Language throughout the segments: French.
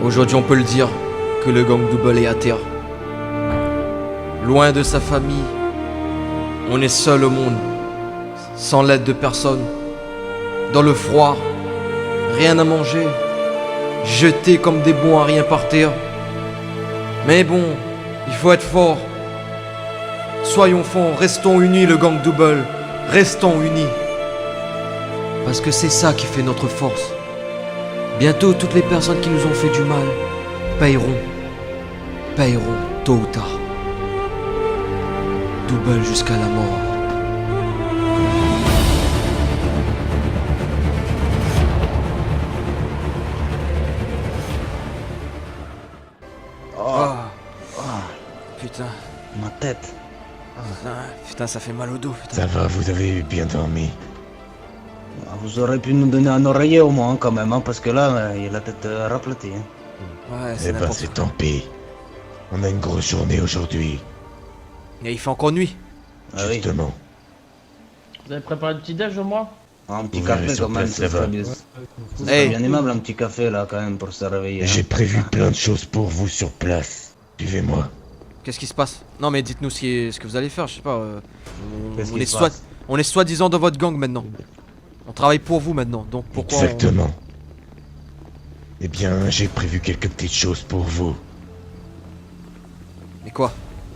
Aujourd'hui, on peut le dire que le gang Double est à terre. Loin de sa famille, on est seul au monde, sans l'aide de personne. Dans le froid, rien à manger, jetés comme des bons à rien par terre. Mais bon, il faut être fort. Soyons forts, restons unis le gang Double, restons unis. Parce que c'est ça qui fait notre force. Bientôt, toutes les personnes qui nous ont fait du mal paieront tôt ou tard. Double jusqu'à la mort. Putain, Ma tête. putain, ça fait mal au dos, putain. Ça va, vous avez bien dormi. Vous aurez pu nous donner un oreiller au moins quand même, hein, parce que là, il a la tête raplotée. Hein. Ouais, Eh c'est ben, n'importe c'est quoi. tant pis. On a une grosse journée aujourd'hui, Et il fait encore nuit. Ah oui. justement. Vous avez préparé le petit-déj au moins? Un petit Vous verrez café sur quand même, place, ça là-bas. serait bien. Hey. C'est bien aimable un petit café là quand même pour se réveiller. hein. J'ai prévu plein de choses pour vous sur place. Suivez-moi. Qu'est-ce qui se passe? Non mais dites-nous ce que vous allez faire, je sais pas. Qu'est-ce On qui est se passe on est soi-disant dans votre gang maintenant. On travaille pour vous maintenant, donc pourquoi Exactement. Eh bien, j'ai prévu quelques petites choses pour vous. Mais quoi?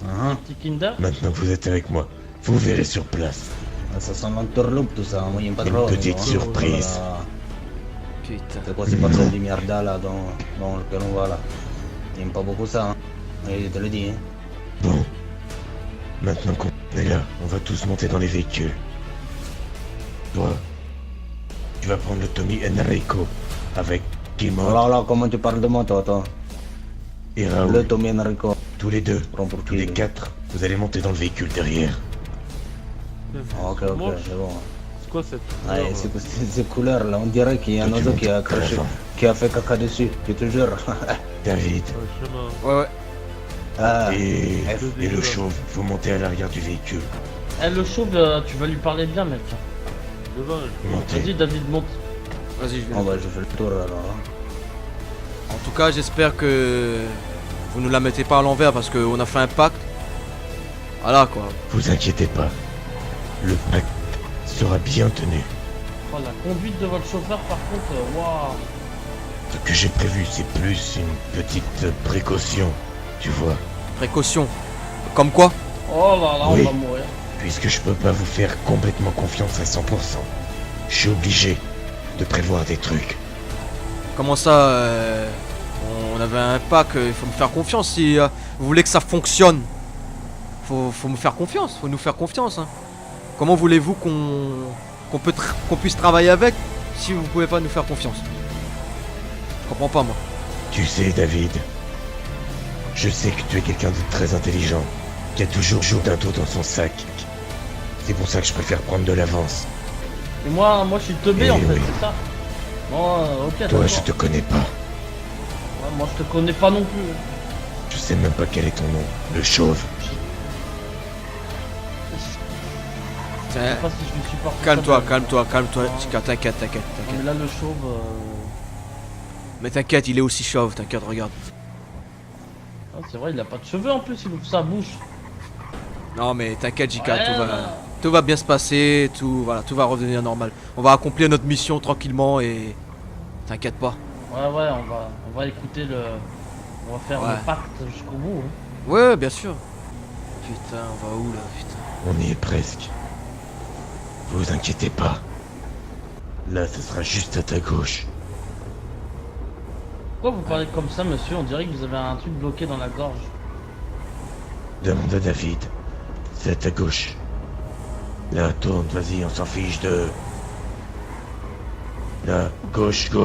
Hein. Petit Kinder? Maintenant que vous êtes avec moi, vous verrez sur place. Ah, ça sent l'entourloupe tout ça, moi j'aime pas Une trop. petite mais bon, surprise. voilà. Putain. C'est quoi ces parcelles du merda là dans lequel on va là? J'aime pas beaucoup ça, hein. Oui, je te le dis. Hein. Bon. Maintenant qu'on est là, on va tous monter dans les véhicules. Toi, tu vas prendre le Tommy Enrico avec Kimon Alors là, comment tu parles de moi toi? et Raoul. Le Tommy Enrico. Tous les deux, Prends pour tous qui les lui 4, vous allez monter dans le véhicule derrière. Ah, ok, c'est bon. C'est quoi cette Ouais, ces couleurs là, on dirait qu'il y a un Toi, tu oiseau montes qui a à craché, l'avant. qui a fait caca dessus, je te jure. David chemin? Ouais, ouais. Ah, et, F. et le chauve, vous montez à l'arrière du véhicule. Eh le chauve, tu vas lui parler bien mec. Devant, Vas-y Montez. David, monte. Vas-y, je Bon viens. bah je fais le tour alors. En tout cas, j'espère que vous nous la mettez pas à l'envers parce qu'on a fait un pacte. Voilà quoi. Vous inquiétez pas. Le pacte sera bien tenu. Oh, la conduite de votre chauffeur par contre, waouh. Ce que j'ai prévu, c'est plus une petite précaution, tu vois. Précaution. Comme quoi? Oh là là, Oui. on va mourir. Puisque je peux pas vous faire complètement confiance à 100%. Je suis obligé de prévoir des trucs. Comment ça on avait un pacte, il faut me faire confiance si vous voulez que ça fonctionne. Faut me faire confiance, faut nous faire confiance. Hein. Comment voulez-vous qu'on puisse travailler avec si vous pouvez pas nous faire confiance? Je comprends pas moi. Tu sais, David, je sais que tu es quelqu'un de très intelligent, qui a toujours d'un dos dans son sac. C'est pour ça que je préfère prendre de l'avance. Et moi je suis teubé Eh en fait, oui. c'est ça. Bon, ok, Toi, d'accord. je te connais pas. Ouais, moi je te connais pas non plus. Je sais même pas quel est ton nom. Le chauve. Je Tiens, sais pas si je me supporte. calme-toi, Chica, t'inquiète. Mais là le chauve. Mais t'inquiète, il est aussi chauve, t'inquiète, regarde. Ah, c'est vrai, il a pas de cheveux en plus, il ouvre sa bouche. Non mais t'inquiète, Jika, Ouais, tout va bien se passer, tout va redevenir normal. On va accomplir notre mission tranquillement et t'inquiète pas. Ouais, on va écouter le. On va faire Ouais. le pacte jusqu'au bout. Hein. Ouais, bien sûr. Putain, on va où là, putain? On y est presque. Vous inquiétez pas. Là, ce sera juste à ta gauche. Pourquoi vous parlez comme ça, monsieur? On dirait que vous avez un truc bloqué dans la gorge. Demande à David. C'est à ta gauche. Là, tourne, vas-y, on s'en fiche de... Là, gauche. Tu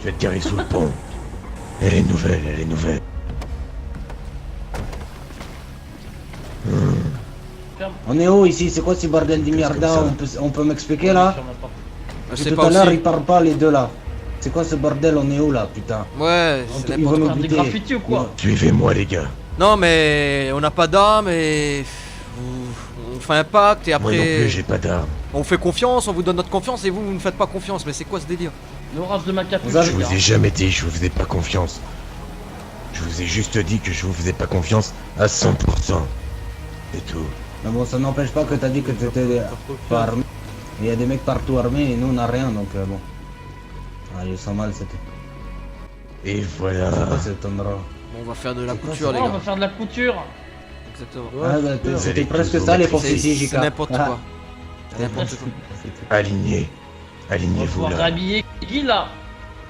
vas te garer sous le pont. Elle est nouvelle. Ferme. On est où ici? C'est quoi ce bordel de Qu'est-ce merda? comme ça On peut m'expliquer là? Ferme la porte. Je Depuis sais tout pas à l'heure aussi. ils parlent pas les deux là. C'est quoi ce bordel? On est où là putain? Ouais, On c'est te- ils n'importe vont quoi. nous Faire des buter. graffitis ou quoi? Suivez-moi, les gars. Non mais on n'a pas d'armes et on fait un pacte et Moi non après plus, j'ai pas d'arme. on fait confiance, on vous donne notre confiance et vous ne faites pas confiance. Mais c'est quoi ce délire? L'orage de ma capuche. Vous avez- Je vous ai jamais dit que je vous faisais pas confiance. Je vous ai juste dit que je vous faisais pas confiance à 100%. C'est tout. Mais bon, ça n'empêche pas que t'as dit que t'étais pas armé. Il y a des mecs partout armés et nous on a rien donc bon. Ah, il sent mal c'était. Et C'est voilà. quoi cet endroit? Bon, on va faire de la C'est quoi, couture, Oh, les on va gars. faire de la couture. Exactement. Ah bah Vous c'était allez presque tous ça vous les mettre courses ici, C'est JK. n'importe quoi. C'est n'importe quoi. Alignez. On va Alignez-vous pouvoir là. rhabiller Guy là.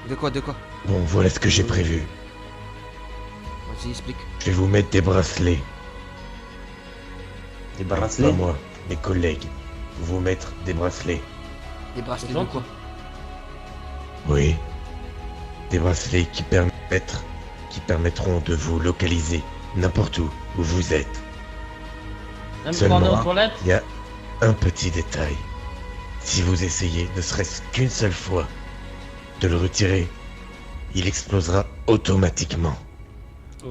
De quoi, de quoi? Bon, voilà ce que j'ai prévu. Vas-y, explique. Je vais vous mettre des bracelets. Des Pas bracelets. moi, mes collègues. Vous mettre des bracelets. Des bracelets C'est de gentil. quoi? Oui. Des bracelets qui permettront de vous localiser n'importe où vous êtes. Même Seulement, quand on est aux toilettes. Il y a un petit détail. Si vous essayez ne serait-ce qu'une seule fois de le retirer, il explosera automatiquement.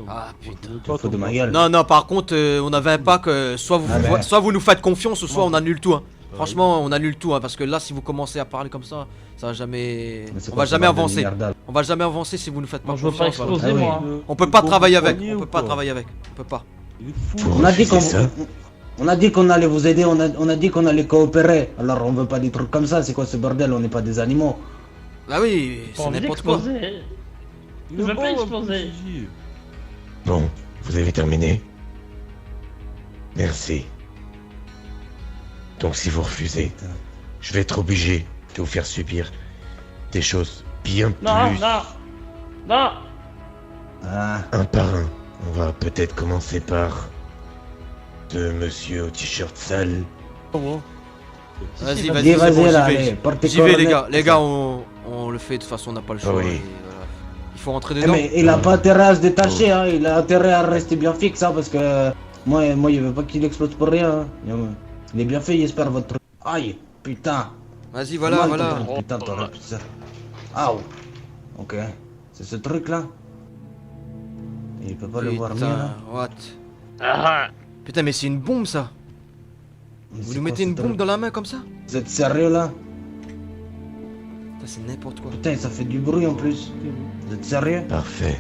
Ah, putain. Faut de ma gueule. Non, non, par contre, on avait un pack, soit vous, Ah ben. soit vous nous faites confiance, ou soit on annule tout. Hein. Franchement, on annule tout, hein, parce que là, si vous commencez à parler comme ça va jamais. Mais c'est On quoi va ce jamais bordel de avancer. merdal? On va jamais avancer si vous nous faites pas Moi je veux pas confiance. voilà. exploser Ah oui. moi. On peut pas travailler avec. comprenez On peut ou pas quoi travailler avec. On peut pas. Il est fou. Vous On a dit qu'on refusez ça on a dit qu'on allait vous aider, on a dit qu'on allait coopérer. Alors on veut pas des trucs comme ça, c'est quoi ce bordel? On n'est pas des animaux. Bah oui, Pas c'est envie n'importe quoi. d'exploser. Il Je est veux pas bon, exploser. Gigi. Bon, vous avez terminé. Merci. Donc si vous refusez, je vais être obligé de vous faire subir des choses bien Non, plus non. Non. Ah, un par un. On va peut-être commencer par de monsieur au t-shirt sale. Vas-y, Si, vas-y, dis c'est vas-y bon, là, j'y allez, vais. portez J'y vais, les cornet. gars. Les gars, on le fait de toute façon, on n'a pas le choix. oui. et voilà. Il faut rentrer Eh, dedans. mais il a pas intérêt à se détacher, hein. Il a intérêt à rester bien fixe, hein, parce que moi il veut pas qu'il explose pour rien. Hein. Il est bien fait, il espère votre truc. Aïe, putain. Vas-y, voilà, Mal, voilà. ton truc, Putain, t'aurais pu ça. Aouh. Ok, c'est ce truc là. Il peut pas le voir mieux Putain, là. what? Ah. Putain, mais c'est une bombe ça. Mais Vous c'est nous quoi, mettez ce une bombe truc? dans la main comme ça? Vous êtes sérieux là? Putain, c'est n'importe quoi. Putain, ça fait du bruit en plus. Vous êtes sérieux? Parfait.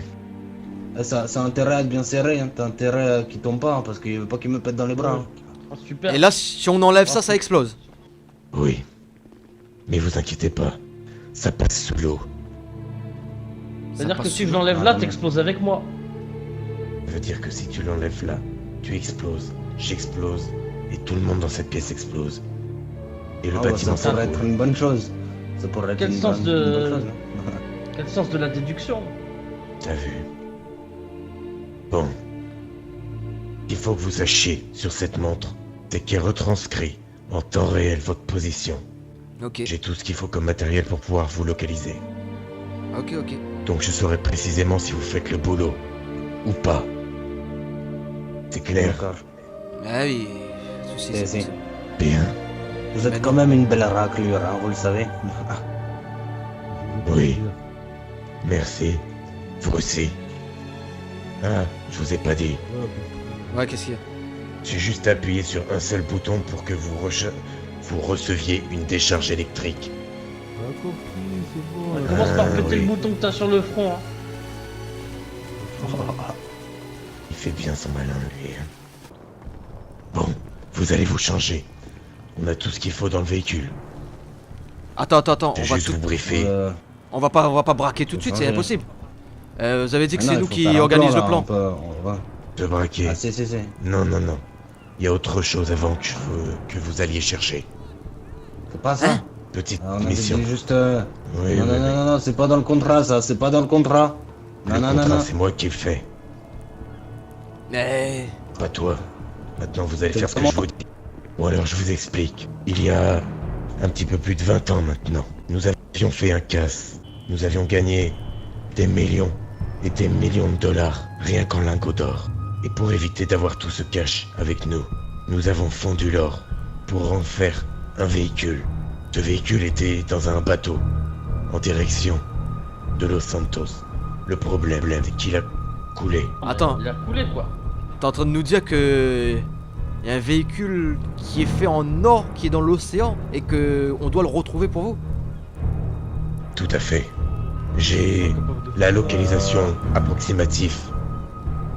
Ça a intérêt à être bien serré, hein. T'as intérêt à qu'il tombe pas, hein, parce qu'il veut pas qu'il me pète dans les bras. hein. Oh, super. Et là, si on enlève ça, ça explose. Oui. Mais vous inquiétez pas. Ça passe sous l'eau. C'est-à-dire Ça que passe si je sous- l'enlève Ah, là, non. t'exploses avec moi. Ça veut dire que si tu l'enlèves là, tu exploses, j'explose, et tout le monde dans cette pièce explose. Et le Ah, bah, bâtiment ça pourrait être s'écroule. une bonne chose. Ça pourrait être Quel une sens bonne, de- une bonne chose. hein. Quel sens de la déduction. T'as vu? Bon. Il faut que vous sachiez sur cette montre, c'est qu'elle retranscrit en temps réel votre position. Ok, J'ai tout ce qu'il faut comme matériel pour pouvoir vous localiser. ok, ok. Donc je saurai précisément si vous faites le boulot ou pas. C'est clair? D'accord. Ah oui, souci, Si, c'est si. bon, Bien. Vous êtes Mais quand non. même une belle raclure, hein, vous le savez. Oui. Merci. Vous aussi. Ah, je vous ai pas dit. ça. Ouais, qu'est-ce qu'il y a? J'ai juste appuyé sur un seul bouton pour que vous receviez une décharge électrique. On a compris, c'est bon. Commence par Ah, péter oui. le bouton que t'as sur le front. Hein. Il fait bien son malin, lui. hein. Bon, vous allez vous changer. On a tout ce qu'il faut dans le véhicule. Attends, Je on vais va juste tout... vous briefer. on va pas braquer tout de suite, c'est changer. impossible. Vous avez dit que Ah non, c'est il nous faut qui faire un organise là, le plan. on va. De braquer. Ah, si. Non, non, non. Il y a autre chose avant que vous alliez chercher. C'est pas ça? Hein? Petite Ah, on avait mission. dit juste. Oui, non, oui, non, oui. non, non, c'est pas dans le contrat, ça, c'est pas dans le contrat. Le Non, non, non, contrat, non. c'est moi qui le fais. Mais... Pas toi. Maintenant, vous allez C'est faire ce que comment je vous dis. Bon, alors, je vous explique. Il y a un petit peu plus de 20 ans maintenant, nous avions fait un casse. Nous avions gagné des millions et des millions de dollars, rien qu'en lingots d'or. Et pour éviter d'avoir tout ce cash avec nous, nous avons fondu l'or pour en faire un véhicule. Ce véhicule était dans un bateau, en direction de Los Santos. Le problème, c'est qu'il a coulé. Attends. Il a coulé quoi. T'es en train de nous dire que... Il y a un véhicule qui est fait en or, qui est dans l'océan, et que on doit le retrouver pour vous? Tout à fait. J'ai la localisation approximative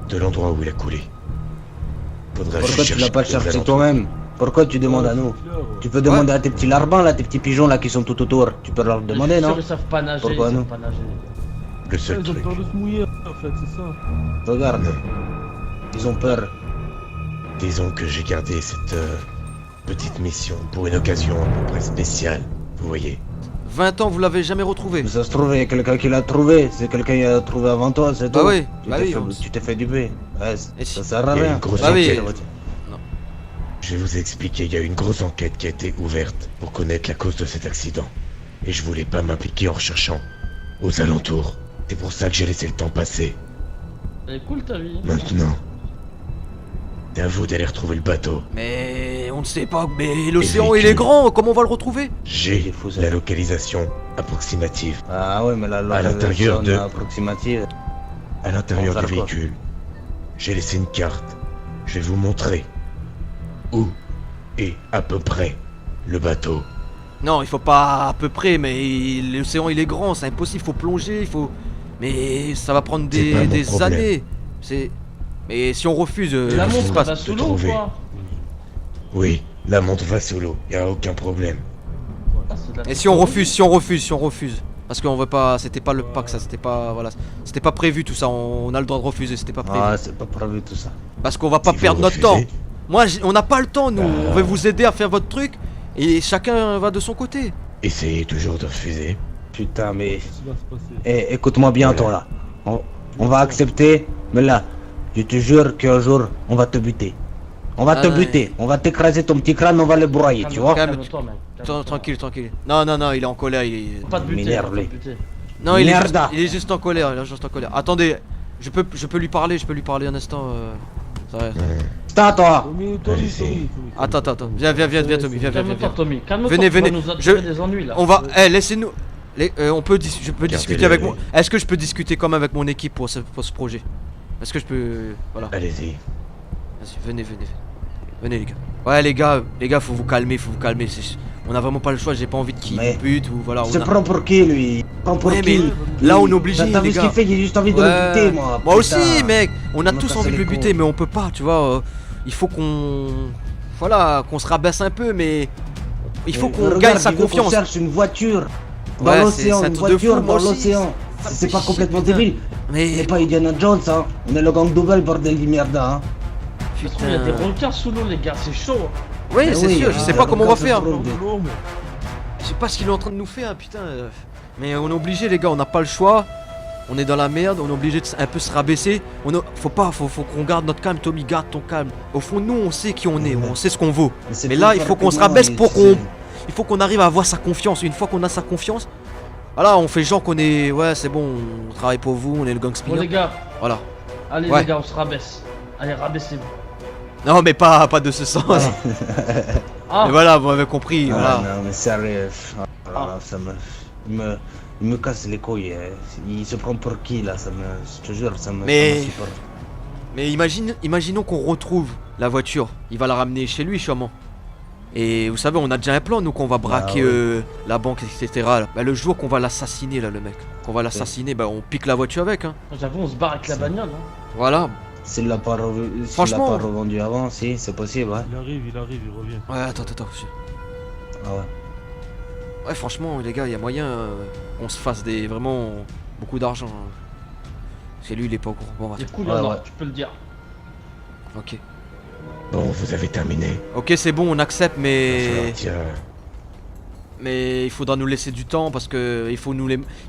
de l'endroit où il a coulé. Faudra Pourquoi juste tu l'as pas aux cherché alentours. toi-même? Pourquoi tu demandes à nous? Tu peux demander à tes petits larbins là, tes petits pigeons là qui sont tout autour. Tu peux leur demander, non? Ils savent pas nager, Pourquoi ils nous savent pas nager. Le seul Ils ont truc. peur de se mouiller, en fait, c'est ça. Regarde, Non. ils ont peur. Disons que j'ai gardé cette petite mission pour une occasion à peu près spéciale. Vous voyez. 20 ans, vous l'avez jamais retrouvé. Mais ça se trouve, il y a quelqu'un qui l'a trouvé. C'est quelqu'un qui l'a trouvé avant toi, c'est Bah tout. oui, Tu bah t'es oui, fait- on- Tu t'es fait duper. Ouais, Et ça si- sert à Il y a rien. une grosse Bah oui. enquête. Je vais vous expliquer, il y a une grosse enquête qui a été ouverte pour connaître la cause de cet accident. Et je voulais pas m'impliquer en recherchant aux alentours. C'est pour ça que j'ai laissé le temps passer. Elle est cool ta vie. Maintenant, c'est à vous d'aller retrouver le bateau. Mais on ne sait pas, mais l'océan il véhicule. est grand, comment on va le retrouver? Il J'ai est fou, ça. la localisation approximative. Ah ouais, mais la l'intérieur de- approximative. À l'intérieur On va du faire quoi? véhicule, j'ai laissé une carte. Je vais vous montrer où est à peu près le bateau. Non, il faut pas à peu près, mais l'océan il est grand, c'est impossible, faut plonger, il faut... Mais ça va prendre C'est pas mon des problème. années. C'est... Mais si on refuse, Et la je qu'est-ce qui vous se montre, elle passe? va de sous l'eau ou trouver. quoi? Oui, la montre va sous l'eau, y a aucun problème. Ah, c'est de la Et si on refuse parce qu'on veut pas, c'était pas le pack, ça, c'était pas, voilà, c'était pas prévu tout ça, on a le droit de refuser, c'était pas prévu. Ah, c'est pas prévu tout ça. Parce qu'on va pas Si vous perdre notre temps. refusez, Moi, on n'a pas le temps, nous, on veut vous aider à faire votre truc, et chacun va de son côté. Essayez toujours de refuser. Putain, mais... Qu'est-ce qui va se passer? Eh, écoute-moi bien, Voilà. toi là. On va accepter, mais là, je te jure qu'un jour, on va te buter. On va Ah te ouais. buter. On va t'écraser ton petit crâne, on va le broyer, tu vois? Calme-toi, mec. Calme-toi. Tranquille. Non, il est en colère, il est... Faut pas te buter, M'énerve, faut pas te lui. buter. Non, Merda. il est juste en colère, Attendez, je peux lui parler, un instant. Ça va. C'est à toi. Tommy, Allez-y. Attends, viens Tommy, viens. Calme-toi, Tommy. Calme-toi. Venez, tu vas venez. nous attirer des ennuis là. On va, laissez-nous. Je peux discuter Gardez-le, avec oui. moi. Est-ce que je peux discuter comme avec mon équipe pour ce projet? Est-ce que je peux, voilà. Allez-y. Vas-y, venez, les gars. Ouais, les gars, faut vous calmer. On a vraiment pas le choix. J'ai pas envie de qu'il Mais- nous bute ou voilà. Il se prend pour qui, lui? Il se prend pour Ouais, qui? mais là, on est obligé, T'as les vu ce gars. qu'il fait? J'ai juste envie de Ouais. le buter, moi. Moi putain. aussi, mec. On a me tous casse envie de les le buter, couilles. mais on peut pas, tu vois. Il faut qu'on, voilà, qu'on se rabaisse un peu, mais il faut Mais qu'on regarde, gagne sa il veut qu'on confiance. cherche une voiture dans Ouais, l'océan, c'est un une truc de voiture fou, moi dans aussi. l'océan. Ça me C'est fait pas chier, complètement putain. débile. On Mais n'est pas Indiana Jones, hein. On est le gang double, bordel de merde, hein. Ça se trouve, il y a des requins sous l'eau, les gars, c'est chaud. Oui, Mais c'est oui, sûr. Je hein, sais pas comment on va regarde faire. ce problème. Non, mais... Je sais pas ce qu'il est en train de nous faire, putain. Mais on est obligé, les gars. On n'a pas le choix. On est dans la merde. On est obligé de un peu se rabaisser. Faut qu'on garde notre calme. Tommy, garde ton calme. Au fond, nous, on sait qui on est. On sait ce qu'on vaut. c'est Mais plus là, il fort faut que qu'on se moi, rabaisse mais pour c'est- Il faut qu'on arrive à avoir sa confiance. Une fois qu'on a sa confiance, voilà, on fait genre qu'on est. Ouais, c'est bon, on travaille pour vous, on est le gang Bon, spinner. les gars, Voilà. allez, Ouais. les gars, on se rabaisse. Allez, rabaissez-vous. Non, mais pas de ce sens. Ah, Mais voilà, vous m'avez compris. Ah, Voilà. non, mais sérieux. Ah, ça il me casse les couilles. Il se prend pour qui, là? Je te jure, ça me Mais- supporte. Mais imaginons qu'on retrouve la voiture. Il va la ramener chez lui, sûrement. Et vous savez, on a déjà un plan, nous, qu'on va braquer ouais. la banque, etc. là. Bah, le jour qu'on va l'assassiner, là, le mec. Qu'on va l'assassiner, bah, on pique la voiture avec, hein. j'avoue, on se barre avec la bagnole. Hein. Voilà. S'il l'a pas, s'il Franchement- l'a pas revendu avant, si, c'est possible, ouais. Il arrive, il revient. Ouais, attends. Ah ouais. Ouais, franchement, les gars, il y a moyen qu'on se fasse vraiment beaucoup d'argent. Hein. C'est lui, il est pas au courant. Bon, C'est cool, Ouais, alors, ouais. tu peux le dire. ok. Bon, vous avez terminé. Ok, c'est bon, on accepte, mais Tiens, il faudra nous laisser du temps parce que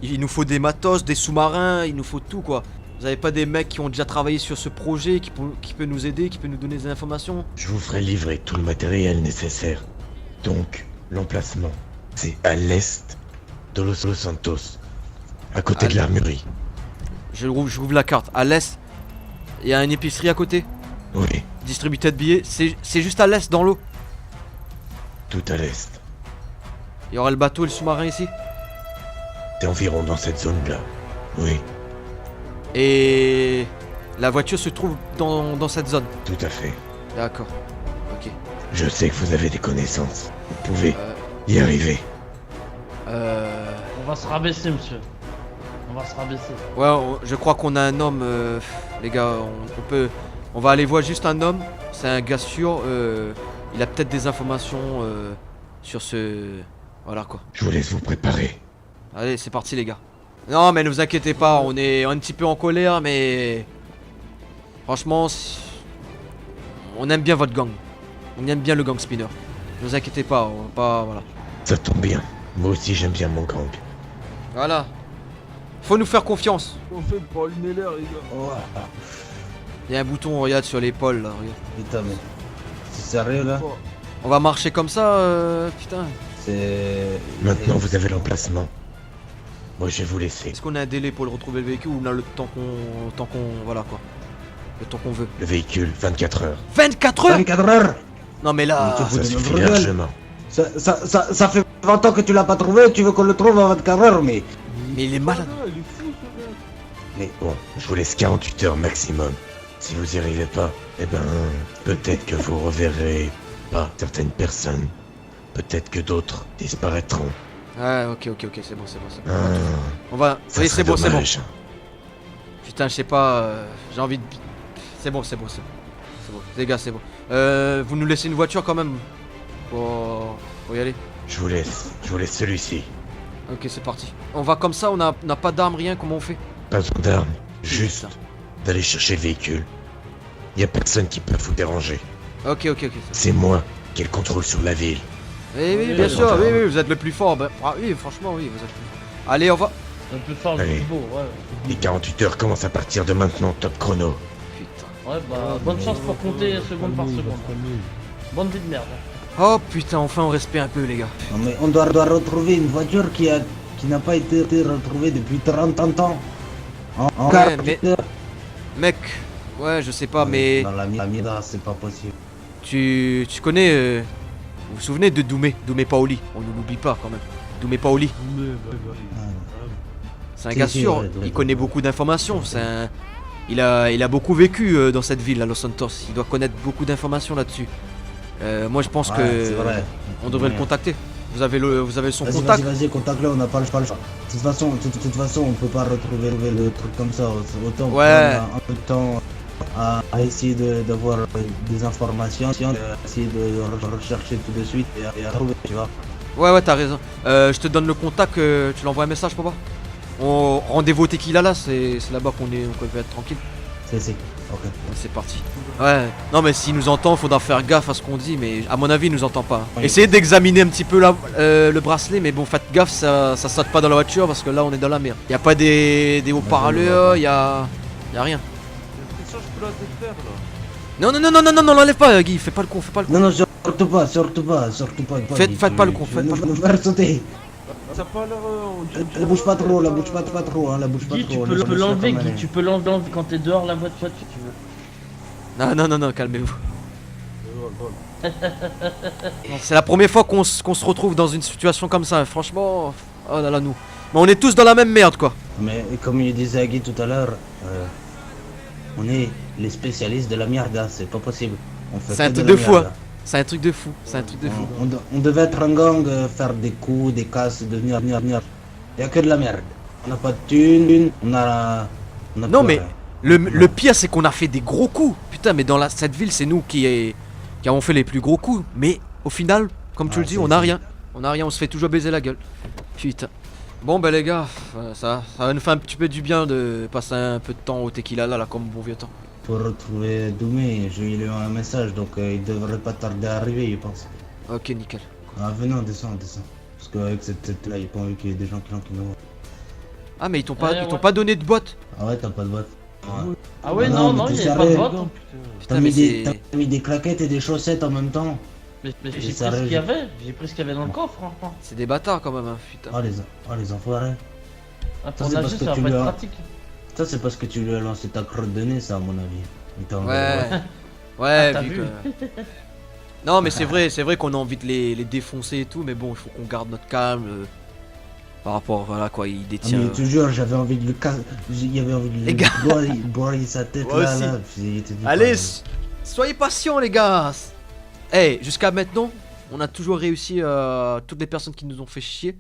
il nous faut des matos, des sous-marins, il nous faut tout quoi. Vous avez pas des mecs qui ont déjà travaillé sur ce projet, qui peut nous aider, qui peut nous donner des informations? je vous ferai livrer tout le matériel nécessaire. Donc, l'emplacement, c'est à l'est de Los Santos, à côté À de l'armurerie. Je rouvre la carte. À l'est, il y a une épicerie à côté, Oui, distributeur de billets. C'est juste à l'est, dans l'eau. tout à l'est. Il y aura le bateau et le sous-marin ici. C'est environ dans cette zone-là. Oui, Et la voiture se trouve dans cette zone. tout à fait. D'accord. Ok. Je sais que vous avez des connaissances. Vous pouvez Euh, y arriver. On va se rabaisser, monsieur. va se rabaisser. Ouais, je crois qu'on a un homme, les gars, on va aller voir juste un homme, c'est un gars sûr, il a peut-être des informations sur ce... Voilà quoi. Je vous laisse vous préparer. Allez, c'est parti les gars. Non mais ne vous inquiétez pas, on est un petit peu en colère mais... Franchement, on aime bien votre gang. On aime bien le gang Spinner. Ne vous inquiétez pas, on va pas... Voilà. Ça tombe bien. Moi aussi j'aime bien mon gang. Voilà. Faut nous faire confiance. On fait pour allumer l'air, les gars. Ouais. Il y a un bouton, regarde, sur l'épaule là, regarde. Putain, mais. C'est sérieux là? On va marcher comme ça, putain. C'est. Maintenant vous avez l'emplacement. Moi je vais vous laisser. Est-ce qu'on a un délai pour le retrouver le véhicule ou on a le temps qu'on... Voilà quoi. Le temps qu'on veut. Le véhicule, 24 heures. 24 heures 24 heures! Non mais là... Mais tu- Ça de suffit notre gueule. largement. Ça fait 20 ans que tu l'as pas trouvé, tu veux qu'on le trouve en 24 heures, mais. Mais il est malade. Ah, il est fou, ce gars. Mais bon, je vous laisse 48 heures maximum. Si vous y arrivez pas, eh ben, peut-être que vous reverrez pas certaines personnes. Peut-être que d'autres disparaîtront. Ouais, ok, c'est bon. Ah, On va... ça Oui, serait c'est bon. dommage. Putain, je sais pas, j'ai envie de... C'est bon. C'est bon. Les gars, c'est bon. Vous nous laissez une voiture quand même pour y aller. Je vous laisse celui-ci. Ok, c'est parti. On va comme ça, on n'a pas d'armes, rien, comment on fait? Pas besoin d'armes, juste Putain. d'aller chercher le véhicule. Y a personne qui peut vous déranger. Ok. C'est moi qui ai le contrôle sur la ville. Oui, bien sûr, oui, vous êtes le plus fort. Ben, oui, franchement, oui, vous êtes le plus fort. Allez, on va... Un peu fort, le Allez. plus beau, ouais. Les 48 heures commencent à partir de maintenant, top chrono. Putain. Ouais, bah, bonne chance pour compter seconde par seconde. Bonne vie de merde. Oh putain, enfin on respire un peu, les gars. Non, mais on doit retrouver une voiture qui n'a pas été retrouvée depuis 30 ans. En Ouais, 48 heures. Mec, ouais, je sais pas, mais... Dans la Mida, c'est pas possible. Tu connais... Vous vous souvenez de Doumé Paoli? On ne l'oublie pas, quand même. Doumé Paoli. C'est un Si, gars si, sûr, ouais, il connaît beaucoup d'informations. Il a beaucoup vécu dans cette ville, à Los Santos. Il doit connaître beaucoup d'informations là-dessus. Moi, je pense Ouais, que c'est vrai. on devrait le Ouais. contacter. Vous avez son Vas-y, contact. vas-y, contacte-le, on n'a pas le choix. De toute façon, on peut pas retrouver le truc comme ça. Autant Ouais. prendre un peu de temps à essayer d'avoir des informations, essayer de rechercher tout de suite et à trouver, tu vois. Ouais, t'as raison. Je te donne le contact, tu l'envoies un message, papa. Rendez-vous au Tequila là, c'est là-bas qu'on va être tranquille. C'est. Ok. C'est parti. Ouais, non mais s'il nous entend, faudra faire gaffe à ce qu'on dit, mais à mon avis, il nous entend pas. Oui. Essayez d'examiner un petit peu le bracelet, mais bon, faites gaffe, ça saute pas dans la voiture parce que là, on est dans la merde. Y a pas des haut-parleurs, y a rien. C'est ça, je peux la défaire là. Non, l'enlève pas, Guy, fais pas le con. Non, surtout pas. Faites pas le con, faites pas le con. nous faire sauter. Ça a pas l'air. La bouge pas trop, la bouge pas trop, hein, la bouge pas Guy, trop. tu peux l'enlever, laisse-la Guy, comme tu peux l'enlever quand t'es dehors la voiture si tu veux. Non, calmez-vous. C'est la première fois qu'on se retrouve dans une situation comme ça, franchement. Oh là là, nous. Mais on est tous dans la même merde, quoi. Mais comme il disait à Guy tout à l'heure, on est les spécialistes de la merde, c'est pas possible. On fait C'est un que truc la de fou, merde. hein. C'est un truc de fou, On devait être un gang, faire des coups, des casses, devenir. Y a que de la merde. On n'a pas de thunes, on a Non, plus mais rien. le pire, c'est qu'on a fait des gros coups. Putain, mais dans cette ville, c'est nous qui avons fait les plus gros coups. Mais au final, comme tu Ah, le dis, c'est- on a c'est- rien. On a rien, on se fait toujours baiser la gueule. Putain. Bon, bah les gars, ça va nous faire un petit peu du bien de passer un peu de temps au tequila là, comme bon vieux temps. Pour retrouver Doumé, je lui ai eu un message, donc il devrait pas tarder à arriver, je pense. Ok, nickel. Ah, venez, on descend. Parce qu'avec cette tête-là, il n'y a pas envie qu'il y ait des gens qui nous voient. Ah, mais ils t'ont Ouais. pas donné de boîte. Ah ouais, t'as pas de boîte. Ouais. Ah ouais, Non, non, mais il t'es y avait pas de sérieux vote. Non, putain. Putain, T'as mais mis, des claquettes et des chaussettes en même temps. Mais j'ai pris ce sérieux, qu'il y avait. J'ai pris ce qu'il y avait dans le coffre, hein. c'est des bâtards quand même, hein, putain. Les enfoirés. Ah, pour Ça, c'est nager, parce ça que va tu pas lui être as- pratique. Ça, c'est parce que tu lui as lancé ta crotte de nez, ça, à mon avis. Il t'a enlevé Ouais. la boîte. Ouais, t'as vu vu que... Non, mais c'est vrai qu'on a envie de les défoncer et tout, mais bon, il faut qu'on garde notre calme. Par rapport, voilà quoi, il Ah, détient. mais je te jure, j'avais envie de le casser. Il avait envie de Les gars. broyer sa tête Moi là, aussi. là. Puis il était dit Allez, pas- soyez patients les gars. Eh, jusqu'à maintenant, on a toujours réussi toutes les personnes qui nous ont fait chier.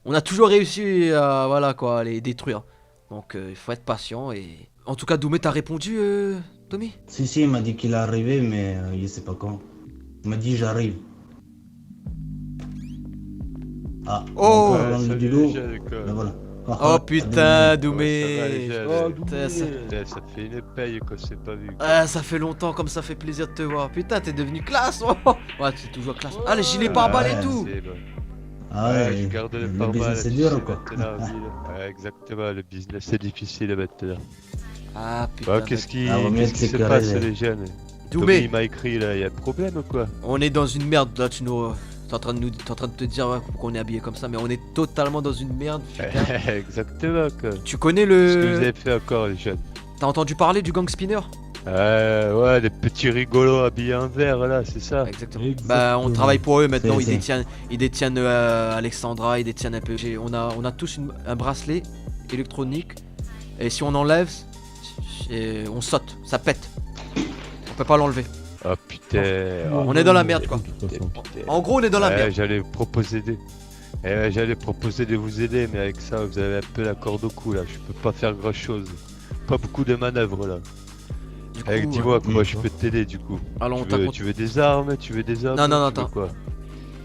On a toujours réussi à voilà quoi, les détruire. Donc il faut être patient et... En tout cas, Doumé, t'as répondu, Tommy? Si, il m'a dit qu'il est arrivé, mais il sait pas quand. Il m'a dit j'arrive. Ah, Oh, encore dans le salut du les lot. jeunes, quoi. Ben voilà. Oh putain, Ouais, ça va, Doumé. les jeunes. Oh, Putain, ça... Putain, ça fait une paye qu'on s'est pas vu. Ah, ça fait longtemps, comme ça fait plaisir de te voir. Putain, t'es devenu classe. Oh. Ouais, tu es toujours classe. Ah, les gilets pare-balles et tout. C'est bon. Ah Ouais, ouais, je garde le le pare-balles. business c'est tu dur sais, ou quoi? maintenant, en ville. Ouais, exactement, le business c'est difficile maintenant. Ah putain. Ouais, qu'est-ce qui, Ah, vaut mieux qu'est-ce qui être se sécurisé. passe les jeunes? Tommy, Doumé, il m'a écrit là, y'a un problème ou quoi? on est dans une merde. Là, tu nous... T'es en train de te dire ouais, qu'on est habillé comme ça, mais on est totalement dans une merde. Putain. Exactement quoi. Tu connais Qu'est-ce que vous le... avez fait encore les jeunes? T'as entendu parler du gang spinner? Ouais, des petits rigolos habillés en vert là, c'est ça? Exactement. Exactement. Bah, on travaille pour eux maintenant. C'est- Ils détiennent Alexandra, ils détiennent un peu. On a tous un bracelet électronique. Et si on enlève, on saute, ça pète. On peut pas l'enlever. Oh putain. oh, On est dans la merde quoi. putain. En gros, on est dans la Ouais, merde. j'allais proposer de vous aider, mais avec ça, vous avez un peu la corde au cou là. Je peux pas faire grand chose. Pas beaucoup de manœuvres là. Du coup, Avec dis-moi comment je peux t'aider du coup. alors Tu veux des armes? Tu veux des armes? Non, non, Tu veux attends. quoi?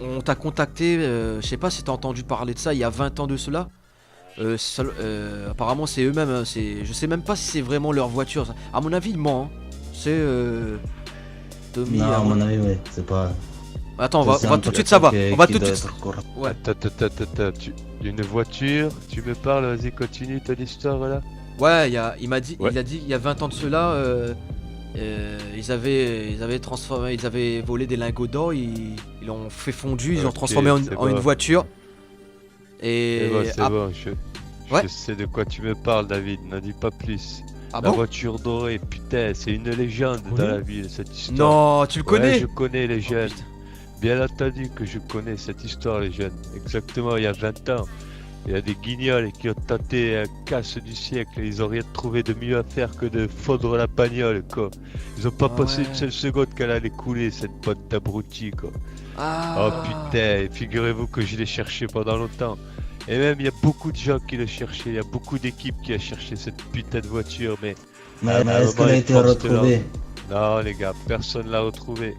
on t'a contacté, je sais pas si t'as entendu parler de ça, il y a 20 ans de cela. Apparemment c'est eux-mêmes, hein, je sais même pas si c'est vraiment leur voiture. Ça. À mon avis, ils mentent. Hein. C'est Tommy. Non, à mon avis, ouais, c'est pas. Attends, on va c'est tout un de suite truc savoir. qui On va qui tout de doit suite. être correct. Ouais. Attends, une voiture? Tu me parles? Vas-y, continue ton histoire là. Ouais, il m'a dit, Ouais. il a dit il y a 20 ans de cela, ils avaient transformé, ils avaient volé des lingots d'or, ils l'ont fait fondu, ils l'ont Ok, transformé en c'est une bon. voiture. C'est Et bon, c'est bon, je Ouais. sais de quoi tu me parles, David, n'en dis pas plus. Ah La bon? voiture dorée, putain, c'est une légende dans la ville, cette histoire. Non, tu le Ouais, connais? je connais les Oh, jeunes. putain. Bien entendu que je connais cette histoire, les jeunes. Exactement, il y a 20 ans. Il y a des guignols qui ont tenté un casse du siècle et ils ont rien trouvé de mieux à faire que de fondre la bagnole, quoi. Ils ont pas Ah passé ouais. une seule seconde qu'elle allait couler, cette botte d'abruti, quoi. Ah. Oh putain, figurez-vous que je l'ai cherché pendant longtemps. Et même, il y a beaucoup de gens qui le cherchaient, il y a beaucoup d'équipes qui a cherché cette putain de voiture, mais... Mais Ah, est-ce bah, qu'elle a il été force de retrouvée? Non, les gars, personne l'a retrouvé.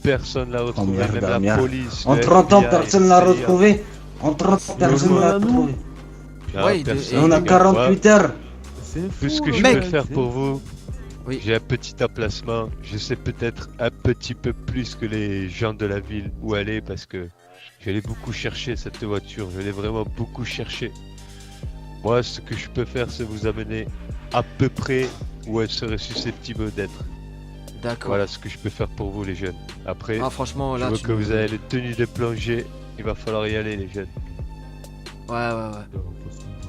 Personne l'a retrouvé, merde, même la merde. police. En le 30 ans, FBI, personne l'a CIA. retrouvé. En 30 ans, personne l'a retrouvé. Non, Ouais, personne, Et on a les gars. 48 heures. Tout ce que je Mec. peux faire pour vous, Oui. j'ai un petit emplacement. Je sais peut-être un petit peu plus que les gens de la ville où elle est parce que je l'ai beaucoup cherché cette voiture. Je l'ai vraiment beaucoup cherché. Moi, ce que je peux faire, c'est vous amener à peu près où elle serait susceptible d'être. D'accord. Voilà ce que je peux faire pour vous, les jeunes. Après, Ah franchement je là vois tu que me- vous avez les tenues de plongée. Il va falloir y aller, les jeunes. Ouais.